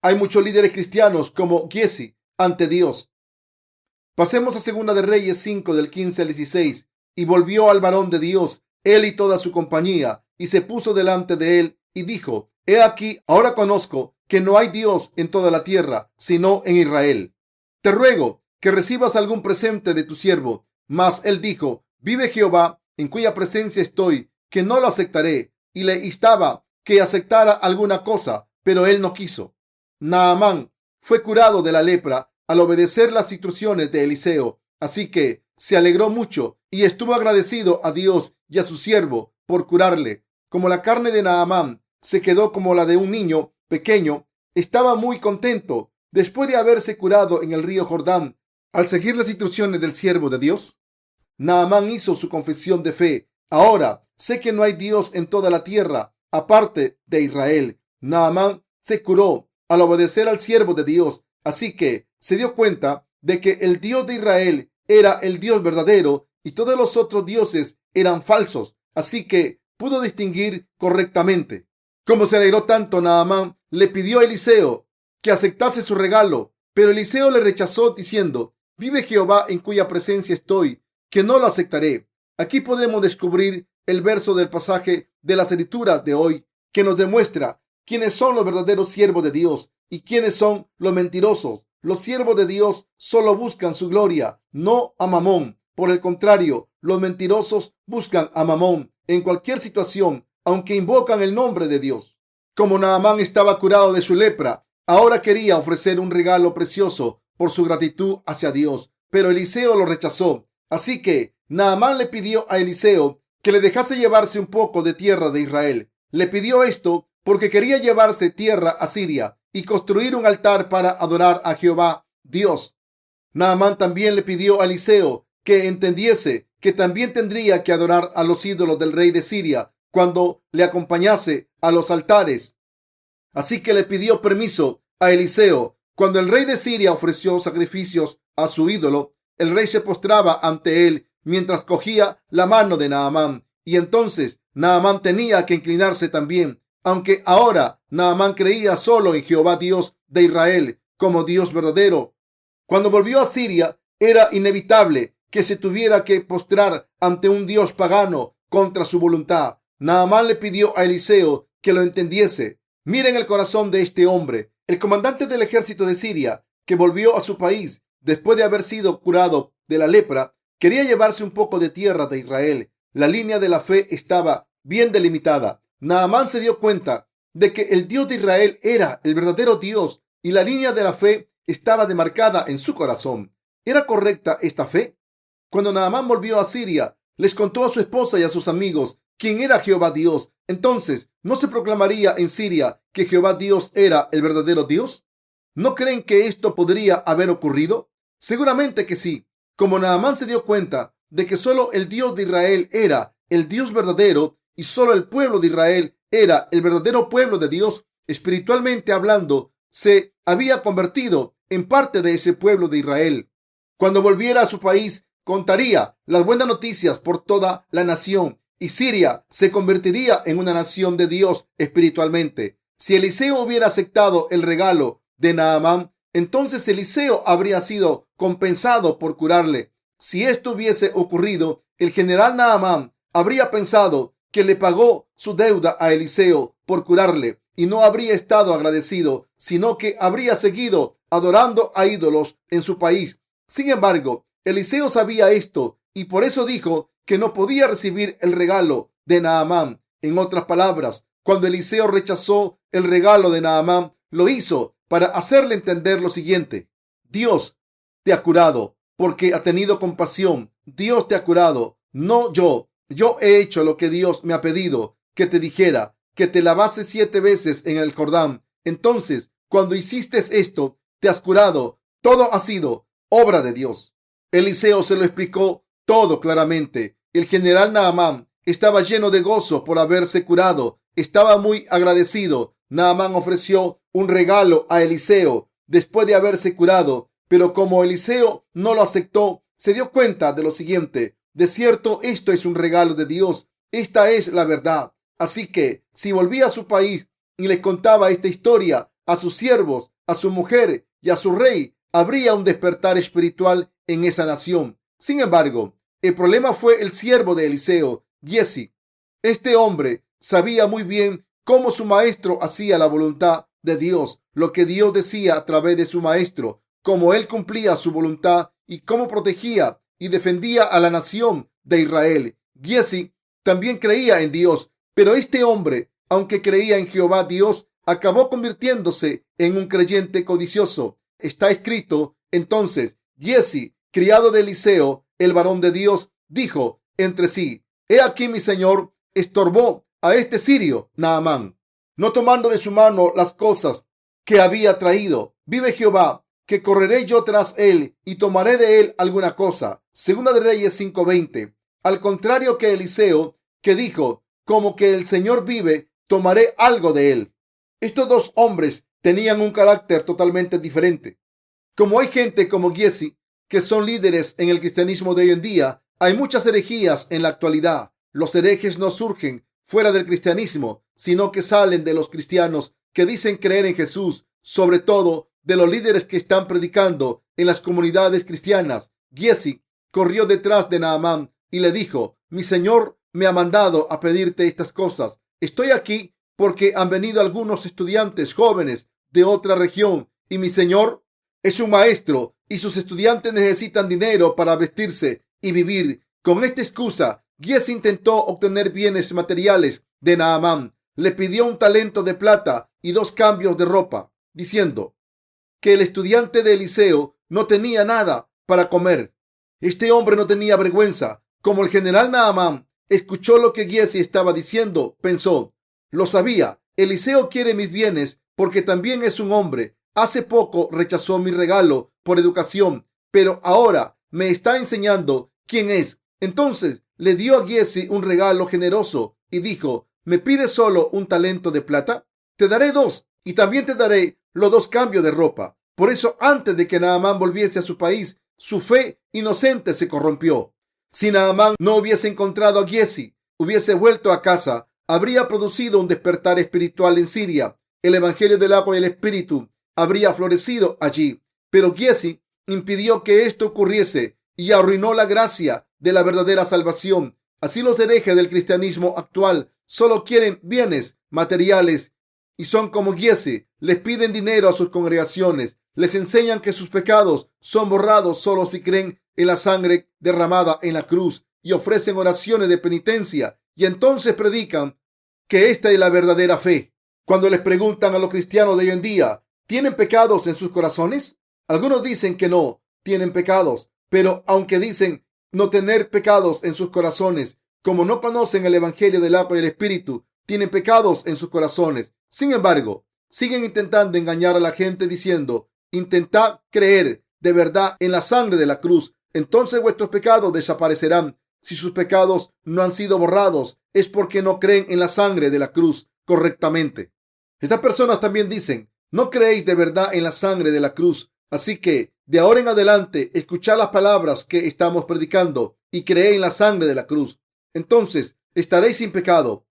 Hay muchos líderes cristianos como Giesi ante Dios. Pasemos a Segunda de Reyes 5 del 15 al 16. Y volvió al varón de Dios, él y toda su compañía, y se puso delante de él y dijo: he aquí, ahora conozco que no hay Dios en toda la tierra, sino en Israel. Te ruego que recibas algún presente de tu siervo. Mas él dijo: vive Jehová, en cuya presencia estoy, que no lo aceptaré. Y le instaba que aceptara alguna cosa, pero él no quiso. Naamán fue curado de la lepra al obedecer las instrucciones de Eliseo. Así que se alegró mucho y estuvo agradecido a Dios y a su siervo por curarle. Como la carne de Naamán se quedó como la de un niño pequeño, estaba muy contento después de haberse curado en el río Jordán. Al seguir las instrucciones del siervo de Dios, Naamán hizo su confesión de fe. Ahora sé que no hay Dios en toda la tierra aparte de Israel. Naamán se curó al obedecer al siervo de Dios. Así que se dio cuenta de que el Dios de Israel era el Dios verdadero y todos los otros dioses eran falsos. Así que pudo distinguir correctamente. Como se alegró tanto, Naamán le pidió a Eliseo que aceptase su regalo, pero Eliseo le rechazó diciendo: vive Jehová en cuya presencia estoy, que no lo aceptaré. Aquí podemos descubrir el verso del pasaje de las Escrituras de hoy que nos demuestra quiénes son los verdaderos siervos de Dios y quiénes son los mentirosos. Los siervos de Dios solo buscan su gloria, no a Mamón. Por el contrario, los mentirosos buscan a Mamón en cualquier situación, aunque invocan el nombre de Dios. Como Naamán estaba curado de su lepra, ahora quería ofrecer un regalo precioso por su gratitud hacia Dios, pero Eliseo lo rechazó. Así que Naamán le pidió a Eliseo que le dejase llevarse un poco de tierra de Israel. Le pidió esto porque quería llevarse tierra a Siria y construir un altar para adorar a Jehová Dios. Naamán también le pidió a Eliseo que entendiese que también tendría que adorar a los ídolos del rey de Siria cuando le acompañase a los altares. Así que le pidió permiso a Eliseo. Cuando el rey de Siria ofreció sacrificios a su ídolo, el rey se postraba ante él mientras cogía la mano de Naamán, y entonces Naamán tenía que inclinarse también, aunque ahora Naamán creía solo en Jehová Dios de Israel como Dios verdadero. Cuando volvió a Siria, era inevitable que se tuviera que postrar ante un Dios pagano contra su voluntad. Naamán le pidió a Eliseo que lo entendiese. Miren el corazón de este hombre, el comandante del ejército de Siria, que volvió a su país después de haber sido curado de la lepra. Quería llevarse un poco de tierra de Israel. La línea de la fe estaba bien delimitada. Naamán se dio cuenta de que el Dios de Israel era el verdadero Dios y la línea de la fe estaba demarcada en su corazón. ¿Era correcta esta fe? Cuando Naamán volvió a Siria, les contó a su esposa y a sus amigos quién era Jehová Dios. Entonces, ¿no se proclamaría en Siria que Jehová Dios era el verdadero Dios? ¿No creen que esto podría haber ocurrido? Seguramente que sí. Como Naamán se dio cuenta de que solo el Dios de Israel era el Dios verdadero y solo el pueblo de Israel era el verdadero pueblo de Dios, espiritualmente hablando, se había convertido en parte de ese pueblo de Israel. Cuando volviera a su país, contaría las buenas noticias por toda la nación y Siria se convertiría en una nación de Dios espiritualmente. Si Eliseo hubiera aceptado el regalo de Naamán, entonces Eliseo habría sido compensado por curarle. Si esto hubiese ocurrido, el general Naamán habría pensado que le pagó su deuda a Eliseo por curarle y no habría estado agradecido, sino que habría seguido adorando a ídolos en su país. Sin embargo, Eliseo sabía esto y por eso dijo que no podía recibir el regalo de Naamán. En otras palabras, cuando Eliseo rechazó el regalo de Naamán, lo hizo para hacerle entender lo siguiente: Dios te ha curado porque ha tenido compasión. Dios te ha curado, no yo. Yo he hecho lo que Dios me ha pedido que te dijera, que te lavases 7 veces en el Jordán. Entonces, cuando hiciste esto, te has curado. Todo ha sido obra de Dios. Eliseo se lo explicó todo claramente. El general Naamán estaba lleno de gozo por haberse curado. Estaba muy agradecido. Naamán ofreció un regalo a Eliseo después de haberse curado, pero como Eliseo no lo aceptó, se dio cuenta de lo siguiente: de cierto, esto es un regalo de Dios. Esta es la verdad. Así que si volvía a su país y le contaba esta historia a sus siervos, a su mujer y a su rey, habría un despertar espiritual en esa nación. Sin embargo, el problema fue el siervo de Eliseo, Giezi. Este hombre sabía muy bien cómo su maestro hacía la voluntad de Dios, lo que Dios decía a través de su maestro, cómo él cumplía su voluntad y cómo protegía y defendía a la nación de Israel. Giezi también creía en Dios, pero este hombre, aunque creía en Jehová Dios, acabó convirtiéndose en un creyente codicioso. Está escrito: entonces Giezi, criado de Eliseo, el varón de Dios, dijo entre sí: he aquí mi señor estorbó a este sirio Naamán, no tomando de su mano las cosas que había traído. Vive Jehová, que correré yo tras él y tomaré de él alguna cosa. Segunda de Reyes 5:20. Al contrario que Eliseo, que dijo: como que el Señor vive, tomaré algo de él. Estos dos hombres tenían un carácter totalmente diferente. Como hay gente como Giezi que son líderes en el cristianismo de hoy en día, hay muchas herejías en la actualidad. Los herejes no surgen fuera del cristianismo, sino que salen de los cristianos que dicen creer en Jesús, sobre todo de los líderes que están predicando en las comunidades cristianas. Giezi corrió detrás de Naamán y le dijo: mi Señor me ha mandado a pedirte estas cosas. Estoy aquí porque han venido algunos estudiantes jóvenes de otra región y mi Señor es un maestro y sus estudiantes necesitan dinero para vestirse y vivir. Con esta excusa, Giezi intentó obtener bienes materiales de Naamán. Le pidió un talento de plata y 2 cambios de ropa, diciendo que el estudiante de Eliseo no tenía nada para comer. Este hombre no tenía vergüenza. Como el general Naamán escuchó lo que Giezi estaba diciendo, pensó: lo sabía, Eliseo quiere mis bienes porque también es un hombre. Hace poco rechazó mi regalo por educación, pero ahora me está enseñando quién es. Entonces le dio a Giezi un regalo generoso y dijo: ¿me pides solo un talento de plata? Te daré 2 y también te daré los 2 cambios de ropa. Por eso, antes de que Naamán volviese a su país, su fe inocente se corrompió. Si Naamán no hubiese encontrado a Giezi, hubiese vuelto a casa, habría producido un despertar espiritual en Siria. El evangelio del agua y el espíritu habría florecido allí. Pero Giezi impidió que esto ocurriese y arruinó la gracia de la verdadera salvación. Así los herejes del cristianismo actual solo quieren bienes materiales y son como Giezi. Les piden dinero a sus congregaciones. Les enseñan que sus pecados son borrados solo si creen en la sangre derramada en la cruz y ofrecen oraciones de penitencia. Y entonces predican que esta es la verdadera fe. Cuando les preguntan a los cristianos de hoy en día, ¿tienen pecados en sus corazones? Algunos dicen que no tienen pecados, pero aunque dicen no tener pecados en sus corazones, como no conocen el evangelio del agua y el espíritu, tienen pecados en sus corazones. Sin embargo, siguen intentando engañar a la gente diciendo: intentad creer de verdad en la sangre de la cruz, entonces vuestros pecados desaparecerán. Si sus pecados no han sido borrados, es porque no creen en la sangre de la cruz correctamente. Estas personas también dicen: no creéis de verdad en la sangre de la cruz, así que de ahora en adelante escuchad las palabras que estamos predicando y creed en la sangre de la cruz. Entonces estaréis sin pecado.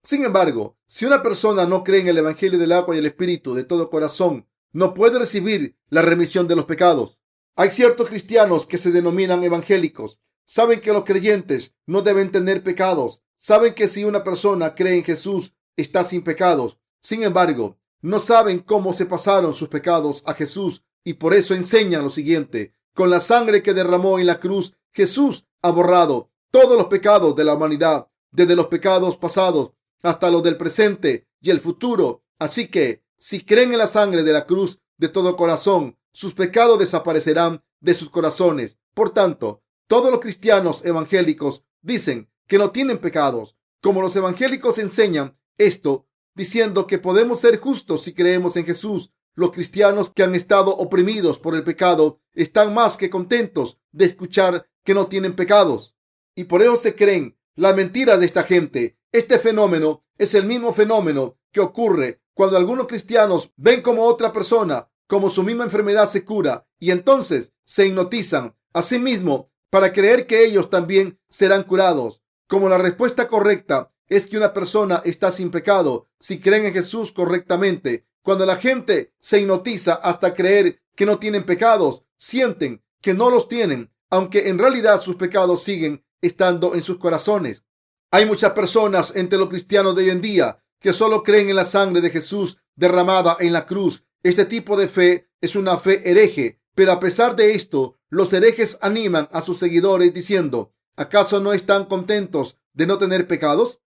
Sin embargo, si una persona no cree en el evangelio del agua y el espíritu de todo corazón, no puede recibir la remisión de los pecados. Hay ciertos cristianos que se denominan evangélicos. Saben que los creyentes no deben tener pecados. Saben que si una persona cree en Jesús, está sin pecados. Sin embargo, no saben cómo se pasaron sus pecados a Jesús y por eso enseñan lo siguiente: con la sangre que derramó en la cruz, Jesús ha borrado todos los pecados de la humanidad, desde los pecados pasados hasta los del presente y el futuro. Así que, si creen en la sangre de la cruz de todo corazón, sus pecados desaparecerán de sus corazones. Por tanto, todos los cristianos evangélicos dicen que no tienen pecados. Como los evangélicos enseñan esto, diciendo que podemos ser justos si creemos en Jesús, los cristianos que han estado oprimidos por el pecado están más que contentos de escuchar que no tienen pecados. Y por eso se creen las mentiras de esta gente. Este fenómeno es el mismo fenómeno que ocurre cuando algunos cristianos ven como otra persona, como su misma enfermedad se cura, y entonces se hipnotizan a sí mismos para creer que ellos también serán curados. Como la respuesta correcta es que una persona está sin pecado si creen en Jesús correctamente. Cuando la gente se hipnotiza hasta creer que no tienen pecados, sienten que no los tienen, aunque en realidad sus pecados siguen estando en sus corazones. Hay muchas personas entre los cristianos de hoy en día que solo creen en la sangre de Jesús derramada en la cruz. Este tipo de fe es una fe hereje, pero a pesar de esto, los herejes animan a sus seguidores diciendo: ¿acaso no están contentos de no tener pecados?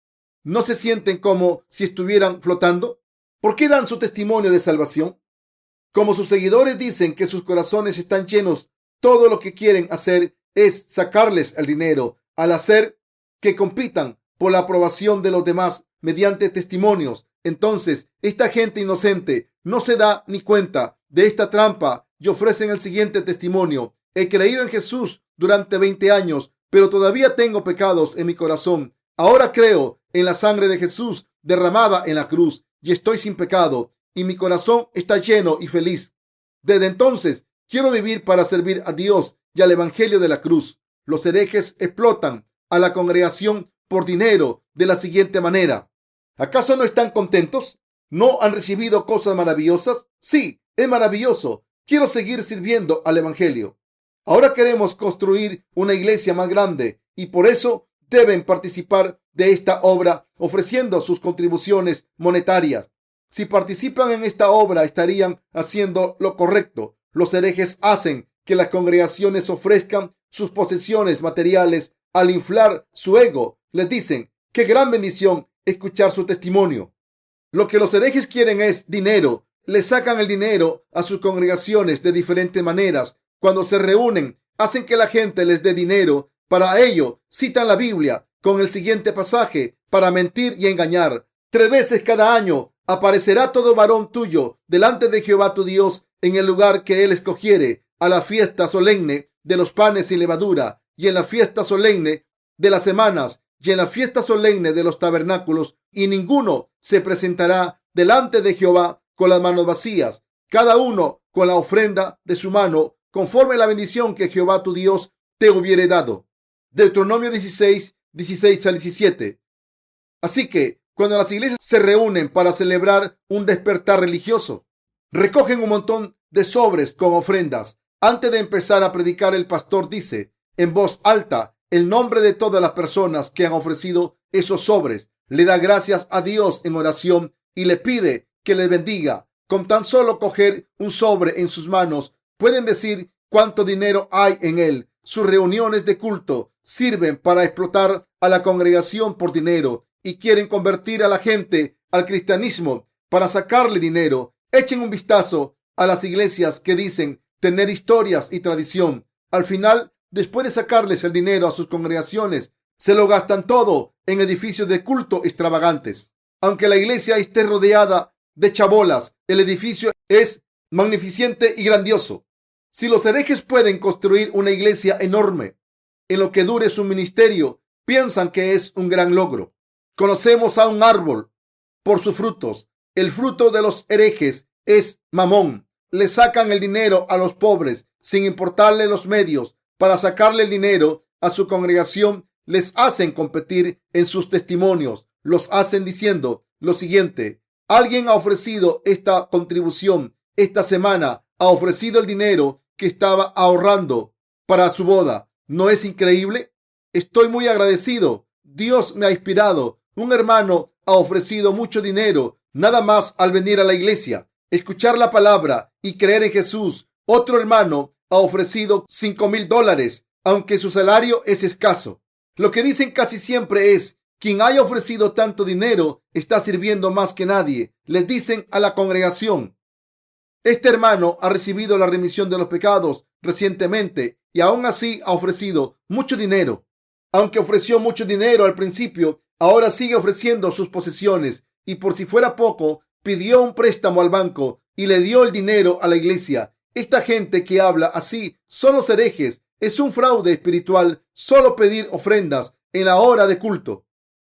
¿No se sienten como si estuvieran flotando? ¿Por qué dan su testimonio de salvación? Como sus seguidores dicen que sus corazones están llenos, todo lo que quieren hacer es sacarles el dinero al hacer que compitan por la aprobación de los demás mediante testimonios. Entonces, esta gente inocente no se da ni cuenta de esta trampa y ofrecen el siguiente testimonio: he creído en Jesús durante 20 años, pero todavía tengo pecados en mi corazón. Ahora creo en la sangre de Jesús derramada en la cruz y estoy sin pecado y mi corazón está lleno y feliz. Desde entonces quiero vivir para servir a Dios y al evangelio de la cruz. Los herejes explotan a la congregación por dinero de la siguiente manera: ¿acaso no están contentos? ¿No han recibido cosas maravillosas? Sí, es maravilloso. Quiero seguir sirviendo al evangelio. Ahora queremos construir una iglesia más grande y por eso deben participar de esta obra ofreciendo sus contribuciones monetarias. Si participan en esta obra, estarían haciendo lo correcto. Los herejes hacen que las congregaciones ofrezcan sus posesiones materiales al inflar su ego. Les dicen: qué gran bendición escuchar su testimonio. Lo que los herejes quieren es dinero. Le sacan el dinero a sus congregaciones de diferentes maneras. Cuando se reúnen, hacen que la gente les dé dinero. Para ello, citan la Biblia con el siguiente pasaje para mentir y engañar. 3 veces cada año aparecerá todo varón tuyo delante de Jehová tu Dios en el lugar que él escogiere, a la fiesta solemne de los panes sin levadura, y en la fiesta solemne de las semanas, y en la fiesta solemne de los tabernáculos, y ninguno se presentará delante de Jehová con las manos vacías, cada uno con la ofrenda de su mano, conforme a la bendición que Jehová tu Dios te hubiere dado. Deuteronomio 16, 16 al 17. Así que cuando las iglesias se reúnen para celebrar un despertar religioso, recogen un montón de sobres con ofrendas. Antes de empezar a predicar, el pastor dice en voz alta el nombre de todas las personas que han ofrecido esos sobres. Le da gracias a Dios en oración y le pide que les bendiga. Con tan solo coger un sobre en sus manos, pueden decir cuánto dinero hay en él. Sus reuniones de culto sirven para explotar a la congregación por dinero y quieren convertir a la gente al cristianismo para sacarle dinero. Echen un vistazo a las iglesias que dicen tener historias y tradición. Al final, después de sacarles el dinero a sus congregaciones, se lo gastan todo en edificios de culto extravagantes. Aunque la iglesia esté rodeada de chabolas, el edificio es magnificente y grandioso. Si los herejes pueden construir una iglesia enorme en lo que dure su ministerio, piensan que es un gran logro. Conocemos a un árbol por sus frutos. El fruto de los herejes es mamón. Le sacan el dinero a los pobres sin importarle los medios. Para sacarle el dinero a su congregación, les hacen competir en sus testimonios. Los hacen diciendo lo siguiente: alguien ha ofrecido esta contribución esta semana, ha ofrecido el dinero que estaba ahorrando para su boda. ¿No es increíble? Estoy muy agradecido. Dios me ha inspirado. Un hermano ha ofrecido mucho dinero nada más al venir a la iglesia, escuchar la palabra y creer en Jesús. Otro hermano ha ofrecido $5,000, aunque su salario es escaso. Lo que dicen casi siempre es: quien haya ofrecido tanto dinero está sirviendo más que nadie. Les dicen a la congregación: este hermano ha recibido la remisión de los pecados recientemente y aún así ha ofrecido mucho dinero. Aunque ofreció mucho dinero al principio, ahora sigue ofreciendo sus posesiones y, por si fuera poco, pidió un préstamo al banco y le dio el dinero a la iglesia. Esta gente que habla así son los herejes. Es un fraude espiritual solo pedir ofrendas en la hora de culto.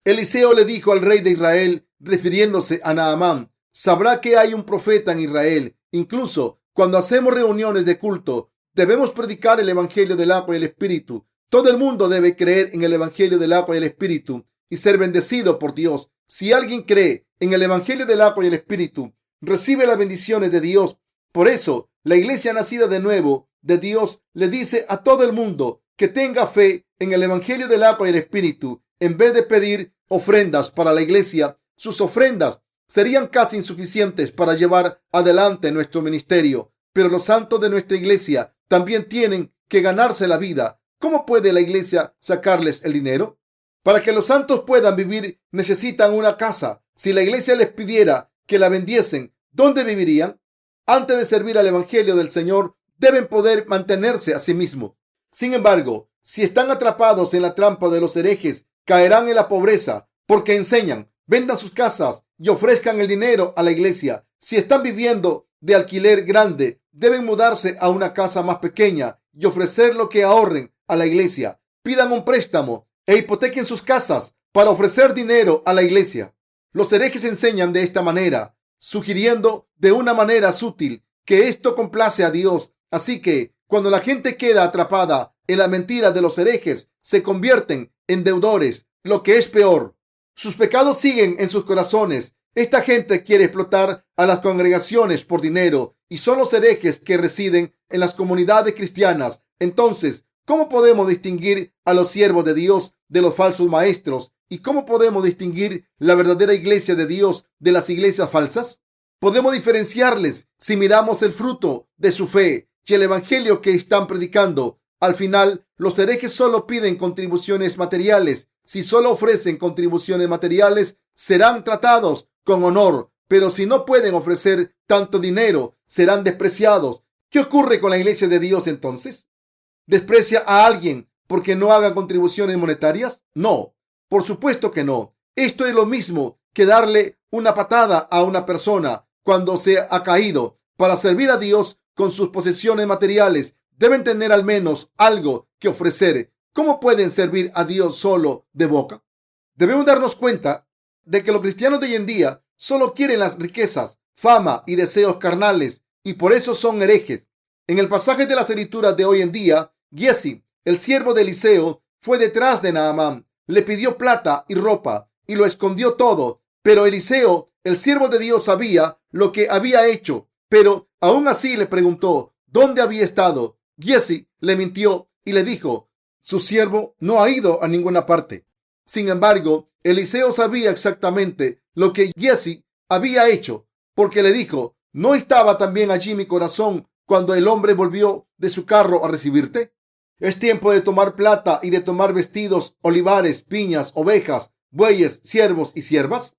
Eliseo le dijo al rey de Israel, refiriéndose a Naamán: sabrá que hay un profeta en Israel. Incluso cuando hacemos reuniones de culto, debemos predicar el evangelio del agua y el espíritu. Todo el mundo debe creer en el evangelio del agua y el espíritu y ser bendecido por Dios. Si alguien cree en el evangelio del agua y el espíritu, recibe las bendiciones de Dios. Por eso, la iglesia nacida de nuevo de Dios le dice a todo el mundo que tenga fe en el evangelio del agua y el espíritu. En vez de pedir ofrendas para la iglesia, sus ofrendas serían casi insuficientes para llevar adelante nuestro ministerio. Pero los santos de nuestra iglesia también tienen que ganarse la vida. ¿Cómo puede la iglesia sacarles el dinero? Para que los santos puedan vivir, necesitan una casa. Si la iglesia les pidiera que la vendiesen, ¿dónde vivirían? Antes de servir al evangelio del Señor, deben poder mantenerse a sí mismos. Sin embargo, si están atrapados en la trampa de los herejes, caerán en la pobreza porque enseñan: vendan sus casas y ofrezcan el dinero a la iglesia. Si están viviendo de alquiler grande, deben mudarse a una casa más pequeña y ofrecer lo que ahorren a la iglesia. Pidan un préstamo e hipotequen sus casas para ofrecer dinero a la iglesia. Los herejes enseñan de esta manera, sugiriendo de una manera sutil que esto complace a Dios. Así que cuando la gente queda atrapada en la mentira de los herejes, se convierten en deudores. Lo que es peor, sus pecados siguen en sus corazones. Esta gente quiere explotar a las congregaciones por dinero y son los herejes que residen en las comunidades cristianas. Entonces, ¿Cómo podemos distinguir a los siervos de Dios de los falsos maestros? ¿Y cómo podemos distinguir la verdadera iglesia de Dios de las iglesias falsas? Podemos diferenciarles si miramos el fruto de su fe y el evangelio que están predicando. Al final, los herejes solo piden contribuciones materiales. Si solo ofrecen contribuciones materiales, serán tratados con honor, pero si no pueden ofrecer tanto dinero, serán despreciados. ¿Qué ocurre con la iglesia de Dios entonces? ¿Desprecia a alguien porque no haga contribuciones monetarias? No, por supuesto que no. Esto es lo mismo que darle una patada a una persona cuando se ha caído. Para servir a Dios con sus posesiones materiales, deben tener al menos algo que ofrecer. ¿Cómo pueden servir a Dios solo de boca? Debemos darnos cuenta de que los cristianos de hoy en día solo quieren las riquezas, fama y deseos carnales, y por eso son herejes. En el pasaje de las Escrituras de hoy en día, Giezi, el siervo de Eliseo, fue detrás de Naamán, le pidió plata y ropa y lo escondió todo. Pero Eliseo, el siervo de Dios, sabía lo que había hecho, pero aún así le preguntó dónde había estado. Giezi le mintió y le dijo: su siervo no ha ido a ninguna parte. Sin embargo, Eliseo sabía exactamente lo que Giezi había hecho, porque le dijo: ¿no estaba también allí mi corazón cuando el hombre volvió de su carro a recibirte? Es tiempo de tomar plata y de tomar vestidos, olivares, viñas, ovejas, bueyes, siervos y siervas.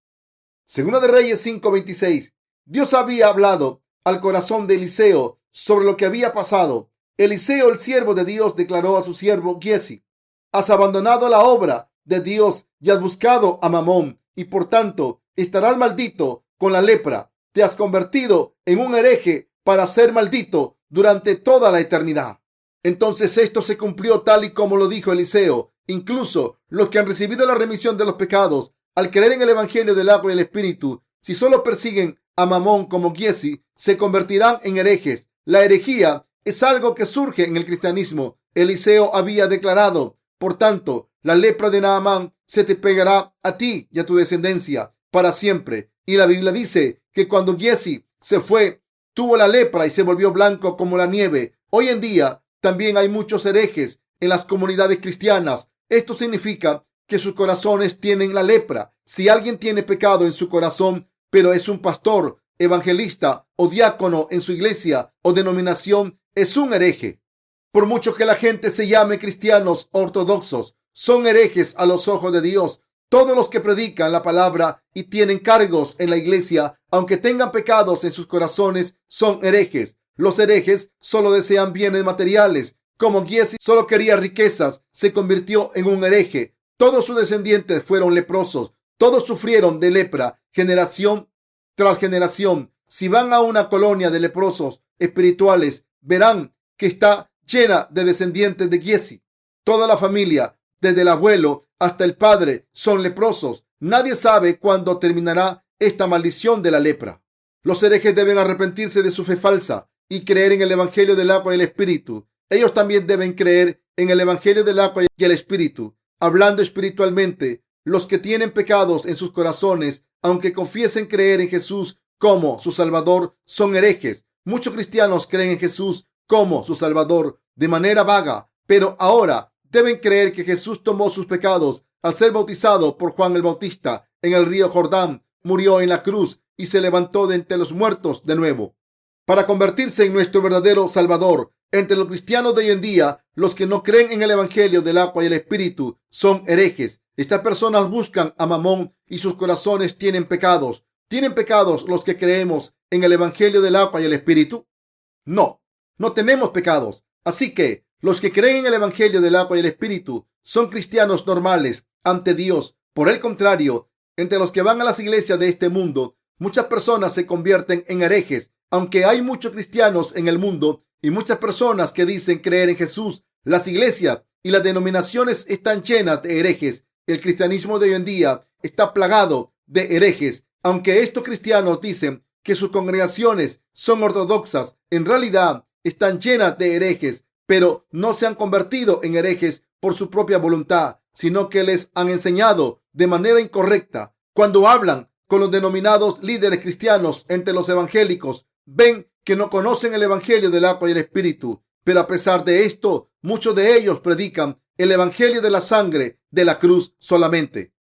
Segunda de Reyes 5:26. Dios había hablado al corazón de Eliseo sobre lo que había pasado. Eliseo, el siervo de Dios, declaró a su siervo Giezi: has abandonado la obra de Dios y has buscado a Mamón, y por tanto estarás maldito con la lepra. Te has convertido en un hereje para ser maldito durante toda la eternidad. Entonces esto se cumplió tal y como lo dijo Eliseo. Incluso los que han recibido la remisión de los pecados al creer en el evangelio del agua y el espíritu, si solo persiguen a Mamón como Giezi, se convertirán en herejes. La herejía es algo que surge en el cristianismo. Eliseo había declarado: por tanto, la lepra de Naamán se te pegará a ti y a tu descendencia para siempre. Y la Biblia dice que cuando Giezi se fue, tuvo la lepra y se volvió blanco como la nieve. Hoy en día también hay muchos herejes en las comunidades cristianas. Esto significa que sus corazones tienen la lepra. Si alguien tiene pecado en su corazón, pero es un pastor, evangelista o diácono en su iglesia o denominación, es un hereje. Por mucho que la gente se llame cristianos ortodoxos, son herejes a los ojos de Dios. Todos los que predican la palabra y tienen cargos en la iglesia, aunque tengan pecados en sus corazones, son herejes. Los herejes solo desean bienes materiales. Como Giezi solo quería riquezas, se convirtió en un hereje. Todos sus descendientes fueron leprosos. Todos sufrieron de lepra, generación tras generación. Si van a una colonia de leprosos espirituales, verán que está llena de descendientes de Giezi. Toda la familia, desde el abuelo hasta el padre, son leprosos. Nadie sabe cuándo terminará esta maldición de la lepra. Los herejes deben arrepentirse de su fe falsa y creer en el evangelio del agua y el espíritu. Ellos también deben creer en el evangelio del agua y el espíritu. Hablando espiritualmente, los que tienen pecados en sus corazones, aunque confiesen creer en Jesús como su Salvador, son herejes. Muchos cristianos creen en Jesús como su Salvador de manera vaga, pero ahora deben creer que Jesús tomó sus pecados al ser bautizado por Juan el Bautista en el río Jordán, murió en la cruz y se levantó de entre los muertos de nuevo para convertirse en nuestro verdadero Salvador. Entre los cristianos de hoy en día, los que no creen en el evangelio del agua y el espíritu son herejes. Estas personas buscan a Mamón y sus corazones tienen pecados. ¿Tienen pecados los que creemos en el evangelio del agua y el espíritu? No, no tenemos pecados. Así que los que creen en el evangelio del agua y el espíritu son cristianos normales ante Dios. Por el contrario, entre los que van a las iglesias de este mundo, muchas personas se convierten en herejes. Aunque hay muchos cristianos en el mundo y muchas personas que dicen creer en Jesús, las iglesias y las denominaciones están llenas de herejes. El cristianismo de hoy en día está plagado de herejes. Aunque estos cristianos dicen que sus congregaciones son ortodoxas, en realidad están llenas de herejes, pero no se han convertido en herejes por su propia voluntad, sino que les han enseñado de manera incorrecta. Cuando hablan con los denominados líderes cristianos entre los evangélicos, ven que no conocen el evangelio del agua y el espíritu, Pero a pesar de esto, muchos de ellos predican el evangelio de la sangre de la cruz solamente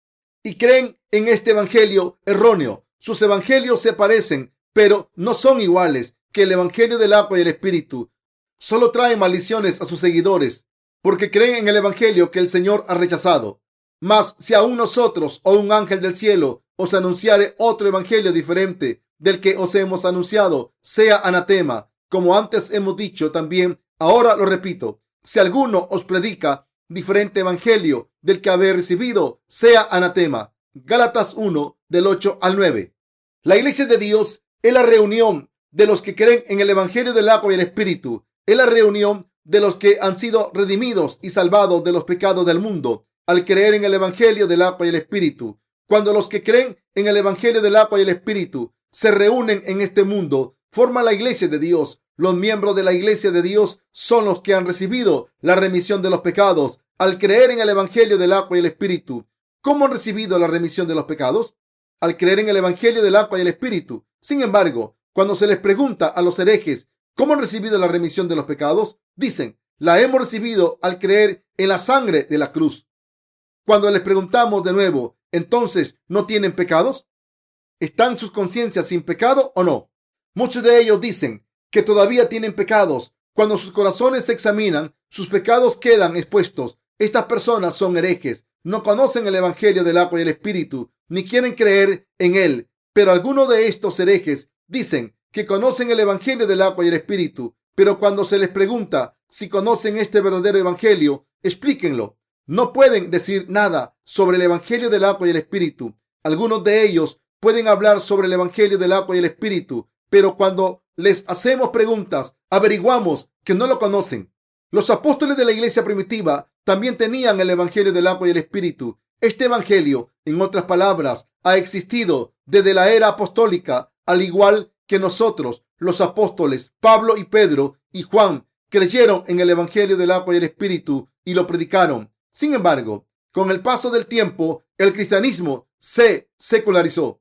y creen en este evangelio erróneo. Sus evangelios se parecen, pero no son iguales que el evangelio del agua y el espíritu. Solo trae maldiciones a sus seguidores porque creen en el evangelio que el Señor ha rechazado. Mas si aún nosotros o un ángel del cielo os anunciare otro evangelio diferente del que os hemos anunciado, sea anatema. Como antes hemos dicho también, ahora lo repito, si alguno os predica diferente evangelio del que habéis recibido, sea anatema. Gálatas 1, del 8 al 9. La iglesia de Dios es la reunión de los que creen en el evangelio del agua y el espíritu. Es la reunión de los que han sido redimidos y salvados de los pecados del mundo al creer en el evangelio del agua y el espíritu. Cuando los que creen en el evangelio del agua y el espíritu se reúnen en este mundo, forman la iglesia de Dios. Los miembros de la iglesia de Dios son los que han recibido la remisión de los pecados al creer en el evangelio del agua y el espíritu. ¿Cómo han recibido la remisión de los pecados? Al creer en el evangelio del agua y el espíritu. Sin embargo, cuando se les pregunta a los herejes cómo han recibido la remisión de los pecados, dicen, la hemos recibido al creer en la sangre de la cruz. Cuando les preguntamos de nuevo, entonces, ¿no tienen pecados? ¿Están sus conciencias sin pecado o no? Muchos de ellos dicen que todavía tienen pecados. Cuando sus corazones se examinan, sus pecados quedan expuestos. Estas personas son herejes. No conocen el evangelio del agua y el espíritu, ni quieren creer en él. Pero algunos de estos herejes dicen que conocen el evangelio del agua y el espíritu. Pero cuando se les pregunta si conocen este verdadero evangelio, explíquenlo. No pueden decir nada sobre el evangelio del agua y el espíritu. Algunos de ellos pueden hablar sobre el evangelio del agua y el espíritu, pero cuando les hacemos preguntas, averiguamos que no lo conocen. Los apóstoles de la iglesia primitiva también tenían el evangelio del agua y el espíritu. Este evangelio, en otras palabras, ha existido desde la era apostólica, al igual que nosotros, los apóstoles Pablo y Pedro y Juan creyeron en el evangelio del agua y el espíritu y lo predicaron. Sin embargo, con el paso del tiempo, el cristianismo se secularizó.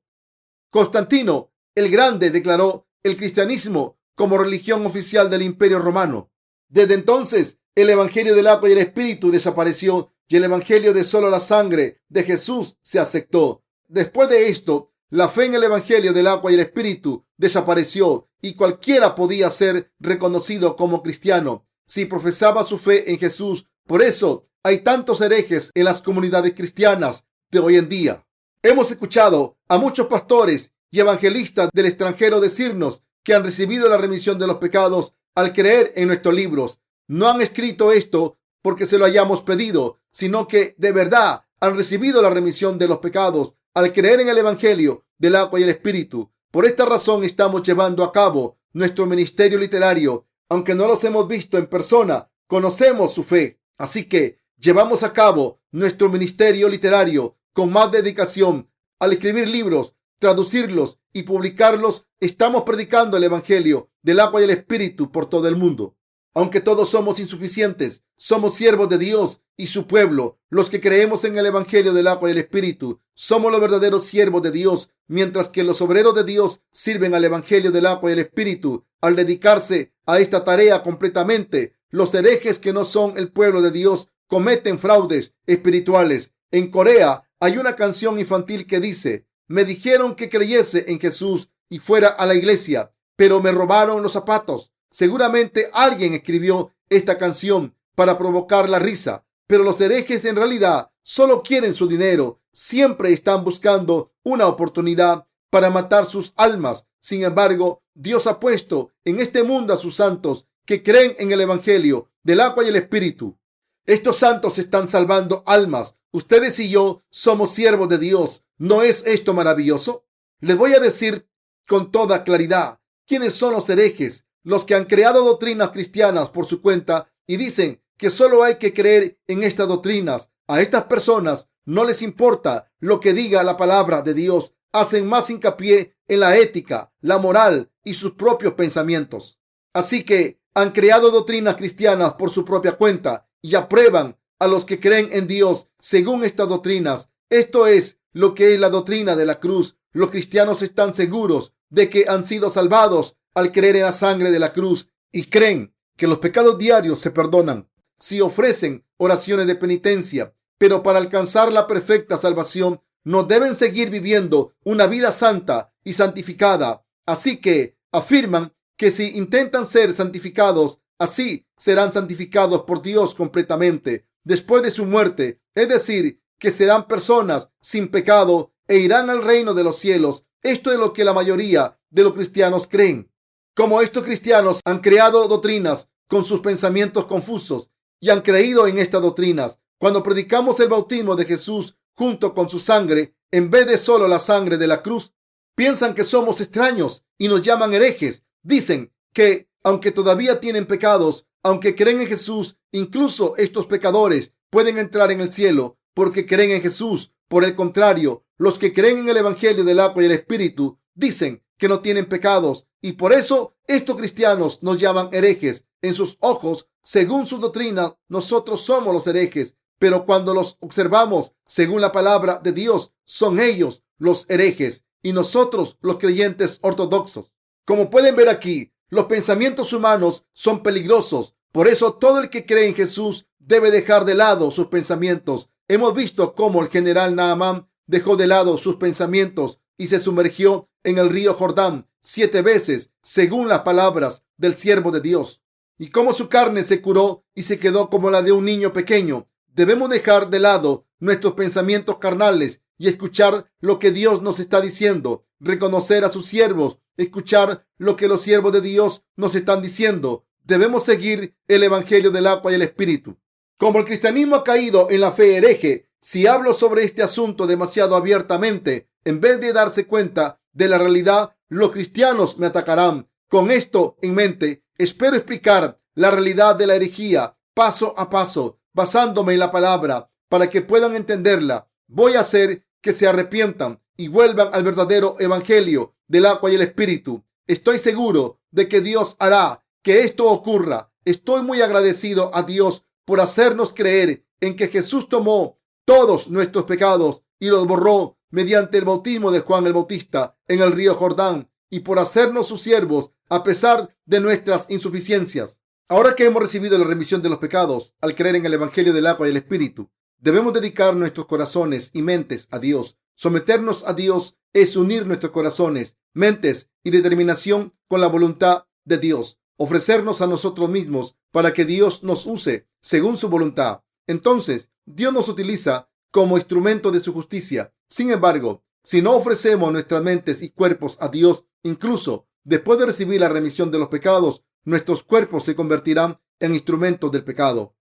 Constantino el Grande declaró el cristianismo como religión oficial del Imperio Romano. Desde entonces, el evangelio del agua y el espíritu desapareció y el evangelio de solo la sangre de Jesús se aceptó. Después de esto, la fe en el evangelio del agua y el espíritu desapareció y cualquiera podía ser reconocido como cristiano si profesaba su fe en Jesús. Por eso hay tantos herejes en las comunidades cristianas de hoy en día. Hemos escuchado a muchos pastores y evangelistas del extranjero decirnos que han recibido la remisión de los pecados al creer en nuestros libros. No han escrito esto porque se lo hayamos pedido, sino que de verdad han recibido la remisión de los pecados al creer en el evangelio del agua y el espíritu. Por esta razón estamos llevando a cabo nuestro ministerio literario. Aunque no los hemos visto en persona, conocemos su fe. Así que llevamos a cabo nuestro ministerio literario con más dedicación. Al escribir libros, traducirlos y publicarlos, estamos predicando el evangelio del agua y el espíritu por todo el mundo. Aunque todos somos insuficientes, somos siervos de Dios y su pueblo. Los que creemos en el evangelio del agua y el espíritu somos los verdaderos siervos de Dios, mientras que los obreros de Dios sirven al evangelio del agua y el espíritu al dedicarse a esta tarea completamente. Los herejes que no son el pueblo de Dios cometen fraudes espirituales. En Corea hay una canción infantil que dice: me dijeron que creyese en Jesús y fuera a la iglesia, pero me robaron los zapatos. Seguramente alguien escribió esta canción para provocar la risa, pero los herejes en realidad solo quieren su dinero. Siempre están buscando una oportunidad para matar sus almas. Sin embargo, Dios ha puesto en este mundo a sus santos que creen en el evangelio del agua y el espíritu. Estos santos están salvando almas. Ustedes y yo somos siervos de Dios. ¿No es esto maravilloso? Les voy a decir con toda claridad quiénes son los herejes, los que han creado doctrinas cristianas por su cuenta y dicen que solo hay que creer en estas doctrinas. A estas personas no les importa lo que diga la palabra de Dios. Hacen más hincapié en la ética, la moral y sus propios pensamientos. Así que han creado doctrinas cristianas por su propia cuenta y aprueban a los que creen en Dios según estas doctrinas. Esto es lo que es la doctrina de la cruz. Los cristianos están seguros de que han sido salvados al creer en la sangre de la cruz y creen que los pecados diarios se perdonan si ofrecen oraciones de penitencia, pero para alcanzar la perfecta salvación no deben seguir viviendo una vida santa y santificada. Así que afirman que si intentan ser santificados, así serán santificados por Dios completamente después de su muerte, es decir, que serán personas sin pecado e irán al reino de los cielos. Esto es lo que la mayoría de los cristianos creen. Como estos cristianos han creado doctrinas con sus pensamientos confusos y han creído en estas doctrinas, cuando predicamos el bautismo de Jesús junto con su sangre, en vez de solo la sangre de la cruz, piensan que somos extraños y nos llaman herejes. Dicen que, aunque todavía tienen pecados, aunque creen en Jesús, incluso estos pecadores pueden entrar en el cielo porque creen en Jesús. Por el contrario, los que creen en el Evangelio del agua y el Espíritu dicen que no tienen pecados, y por eso estos cristianos nos llaman herejes. En sus ojos, según su doctrina, nosotros somos los herejes, pero cuando los observamos según la palabra de Dios, son ellos los herejes y nosotros los creyentes ortodoxos. Como pueden ver aquí, los pensamientos humanos son peligrosos. Por eso todo el que cree en Jesús debe dejar de lado sus pensamientos. Hemos visto cómo el general Naamán dejó de lado sus pensamientos y se sumergió en el río Jordán 7 veces, según las palabras del siervo de Dios, y cómo su carne se curó y se quedó como la de un niño pequeño. Debemos dejar de lado nuestros pensamientos carnales y escuchar lo que Dios nos está diciendo, reconocer a sus siervos, escuchar lo que los siervos de Dios nos están diciendo. Debemos seguir el Evangelio del agua y el Espíritu. Como el cristianismo ha caído en la fe hereje, si hablo sobre este asunto demasiado abiertamente, en vez de darse cuenta de la realidad, los cristianos me atacarán. Con esto en mente, espero explicar la realidad de la herejía paso a paso, basándome en la palabra, para que puedan entenderla. Voy a hacer que se arrepientan y vuelvan al verdadero Evangelio del agua y el Espíritu. Estoy seguro de que Dios hará que esto ocurra. Estoy muy agradecido a Dios por hacernos creer en que Jesús tomó todos nuestros pecados y los borró mediante el bautismo de Juan el Bautista en el río Jordán, y por hacernos sus siervos a pesar de nuestras insuficiencias. Ahora que hemos recibido la remisión de los pecados al creer en el Evangelio del agua y el Espíritu, debemos dedicar nuestros corazones y mentes a Dios. Someternos a Dios es unir nuestros corazones, mentes y determinación con la voluntad de Dios. Ofrecernos a nosotros mismos para que Dios nos use según su voluntad. Entonces, Dios nos utiliza como instrumento de su justicia. Sin embargo, si no ofrecemos nuestras mentes y cuerpos a Dios, incluso después de recibir la remisión de los pecados, nuestros cuerpos se convertirán en instrumentos del pecado.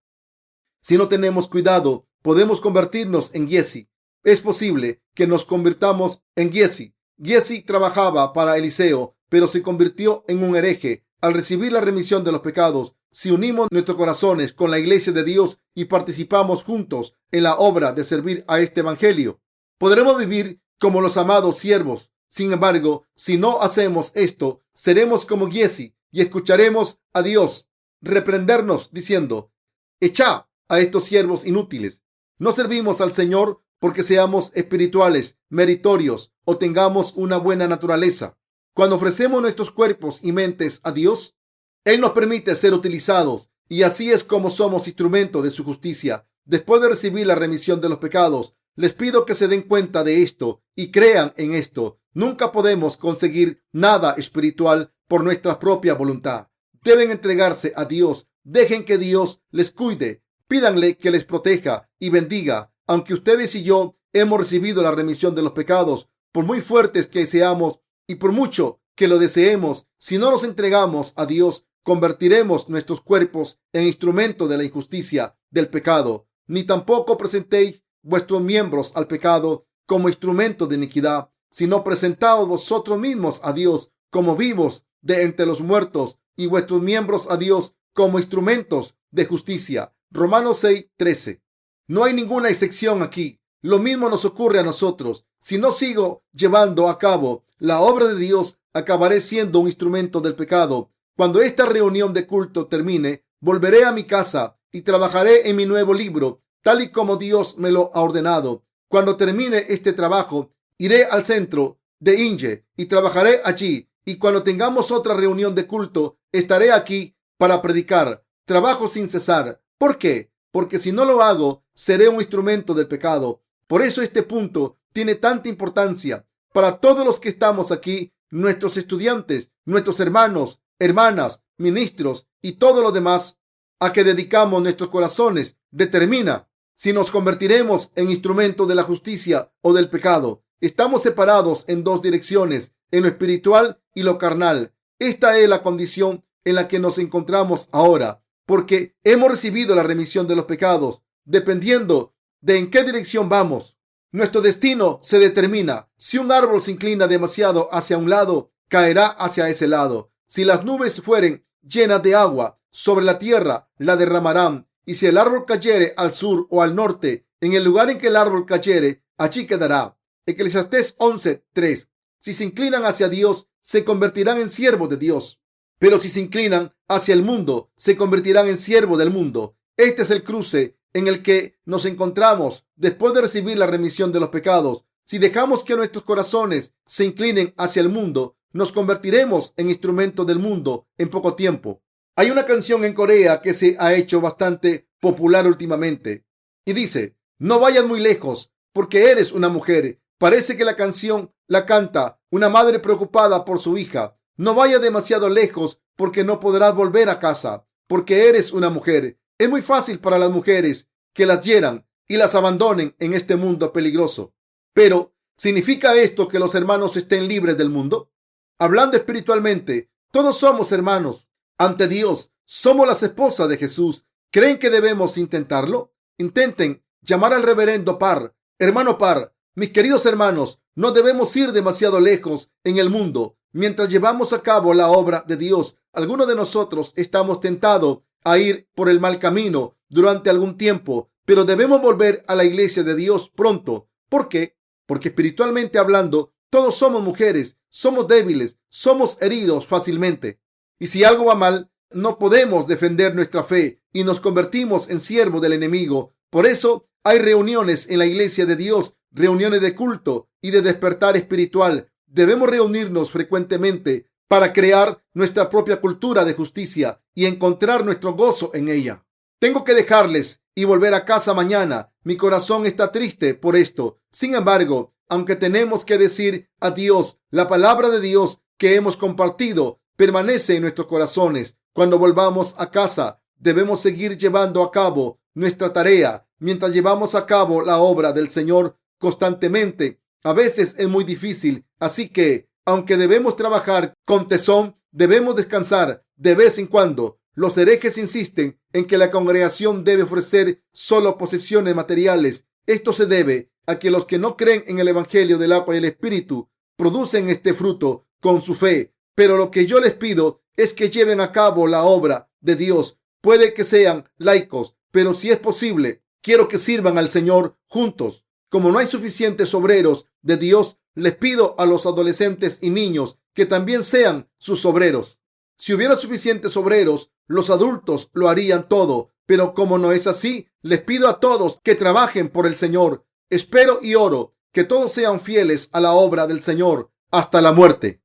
Si no tenemos cuidado, podemos convertirnos en Giezi. Es posible que nos convirtamos en Giezi. Giezi trabajaba para Eliseo, pero se convirtió en un hereje al recibir la remisión de los pecados. Si unimos nuestros corazones con la iglesia de Dios y participamos juntos en la obra de servir a este evangelio, podremos vivir como los amados siervos. Sin embargo, si no hacemos esto, seremos como Giezi y escucharemos a Dios reprendernos diciendo: echad a estos siervos inútiles. No servimos al Señor porque seamos espirituales, meritorios o tengamos una buena naturaleza. Cuando ofrecemos nuestros cuerpos y mentes a Dios, Él nos permite ser utilizados, y así es como somos instrumentos de su justicia. Después de recibir la remisión de los pecados, les pido que se den cuenta de esto y crean en esto. Nunca podemos conseguir nada espiritual por nuestra propia voluntad. Deben entregarse a Dios. Dejen que Dios les cuide. Pídanle que les proteja y bendiga. Aunque ustedes y yo hemos recibido la remisión de los pecados, por muy fuertes que seamos y por mucho que lo deseemos, si no nos entregamos a Dios, convertiremos nuestros cuerpos en instrumentos de la injusticia del pecado. Ni tampoco presentéis vuestros miembros al pecado como instrumentos de iniquidad, sino presentaos vosotros mismos a Dios como vivos de entre los muertos y vuestros miembros a Dios como instrumentos de justicia. Romanos 6:13. No hay ninguna excepción aquí. Lo mismo nos ocurre a nosotros. Si no sigo llevando a cabo la obra de Dios, acabaré siendo un instrumento del pecado. Cuando esta reunión de culto termine, volveré a mi casa y trabajaré en mi nuevo libro, tal y como Dios me lo ha ordenado. Cuando termine este trabajo, iré al centro de Inge y trabajaré allí. Y cuando tengamos otra reunión de culto, estaré aquí para predicar. Trabajo sin cesar. ¿Por qué? Porque si no lo hago, seré un instrumento del pecado. Por eso este punto tiene tanta importancia para todos los que estamos aquí, nuestros estudiantes, nuestros hermanos, hermanas, ministros y todos los demás a que dedicamos nuestros corazones. Determina si nos convertiremos en instrumentos de la justicia o del pecado. Estamos separados en dos direcciones, en lo espiritual y lo carnal. Esta es la condición en la que nos encontramos ahora, porque hemos recibido la remisión de los pecados. Dependiendo de en qué dirección vamos, nuestro destino se determina. Si un árbol se inclina demasiado hacia un lado, caerá hacia ese lado. Si las nubes fueren llenas de agua sobre la tierra, la derramarán. Y si el árbol cayere al sur o al norte, en el lugar en que el árbol cayere, allí quedará. Eclesiastés 11:3. Si se inclinan hacia Dios, se convertirán en siervos de Dios. Pero si se inclinan hacia el mundo, se convertirán en siervos del mundo. Este es el cruce en el que nos encontramos después de recibir la remisión de los pecados. Si dejamos que nuestros corazones se inclinen hacia el mundo, nos convertiremos en instrumentos del mundo en poco tiempo. Hay una canción en Corea que se ha hecho bastante popular últimamente y dice: no vayas muy lejos porque eres una mujer. Parece que la canción la canta una madre preocupada por su hija. No vayas demasiado lejos porque no podrás volver a casa porque eres una mujer. Es muy fácil para las mujeres que las hieran y las abandonen en este mundo peligroso. Pero, ¿significa esto que los hermanos estén libres del mundo? Hablando espiritualmente, todos somos hermanos ante Dios. Somos las esposas de Jesús. ¿Creen que debemos intentarlo? Intenten llamar al reverendo Parr. Hermano Parr, mis queridos hermanos, no debemos ir demasiado lejos en el mundo mientras llevamos a cabo la obra de Dios. Algunos de nosotros estamos tentados a ir por el mal camino durante algún tiempo, pero debemos volver a la iglesia de Dios pronto. ¿Por qué? Porque espiritualmente hablando, todos somos mujeres, somos débiles, somos heridos fácilmente. Y si algo va mal, no podemos defender nuestra fe y nos convertimos en siervos del enemigo. Por eso hay reuniones en la iglesia de Dios, reuniones de culto y de despertar espiritual. Debemos reunirnos frecuentemente para crear nuestra propia cultura de justicia y encontrar nuestro gozo en ella. Tengo que dejarles y volver a casa mañana. Mi corazón está triste por esto. Sin embargo, aunque tenemos que decir adiós, la palabra de Dios que hemos compartido permanece en nuestros corazones. Cuando volvamos a casa, debemos seguir llevando a cabo nuestra tarea mientras llevamos a cabo la obra del Señor constantemente. A veces es muy difícil, así que, aunque debemos trabajar con tesón, debemos descansar de vez en cuando. Los herejes insisten en que la congregación debe ofrecer solo posesiones materiales. Esto se debe a que los que no creen en el Evangelio del agua y el Espíritu producen este fruto con su fe. Pero lo que yo les pido es que lleven a cabo la obra de Dios. Puede que sean laicos, pero si es posible, quiero que sirvan al Señor juntos. Como no hay suficientes obreros de Dios, les pido a los adolescentes y niños que también sean sus obreros. Si hubiera suficientes obreros, los adultos lo harían todo, pero como no es así, les pido a todos que trabajen por el Señor. Espero y oro que todos sean fieles a la obra del Señor hasta la muerte.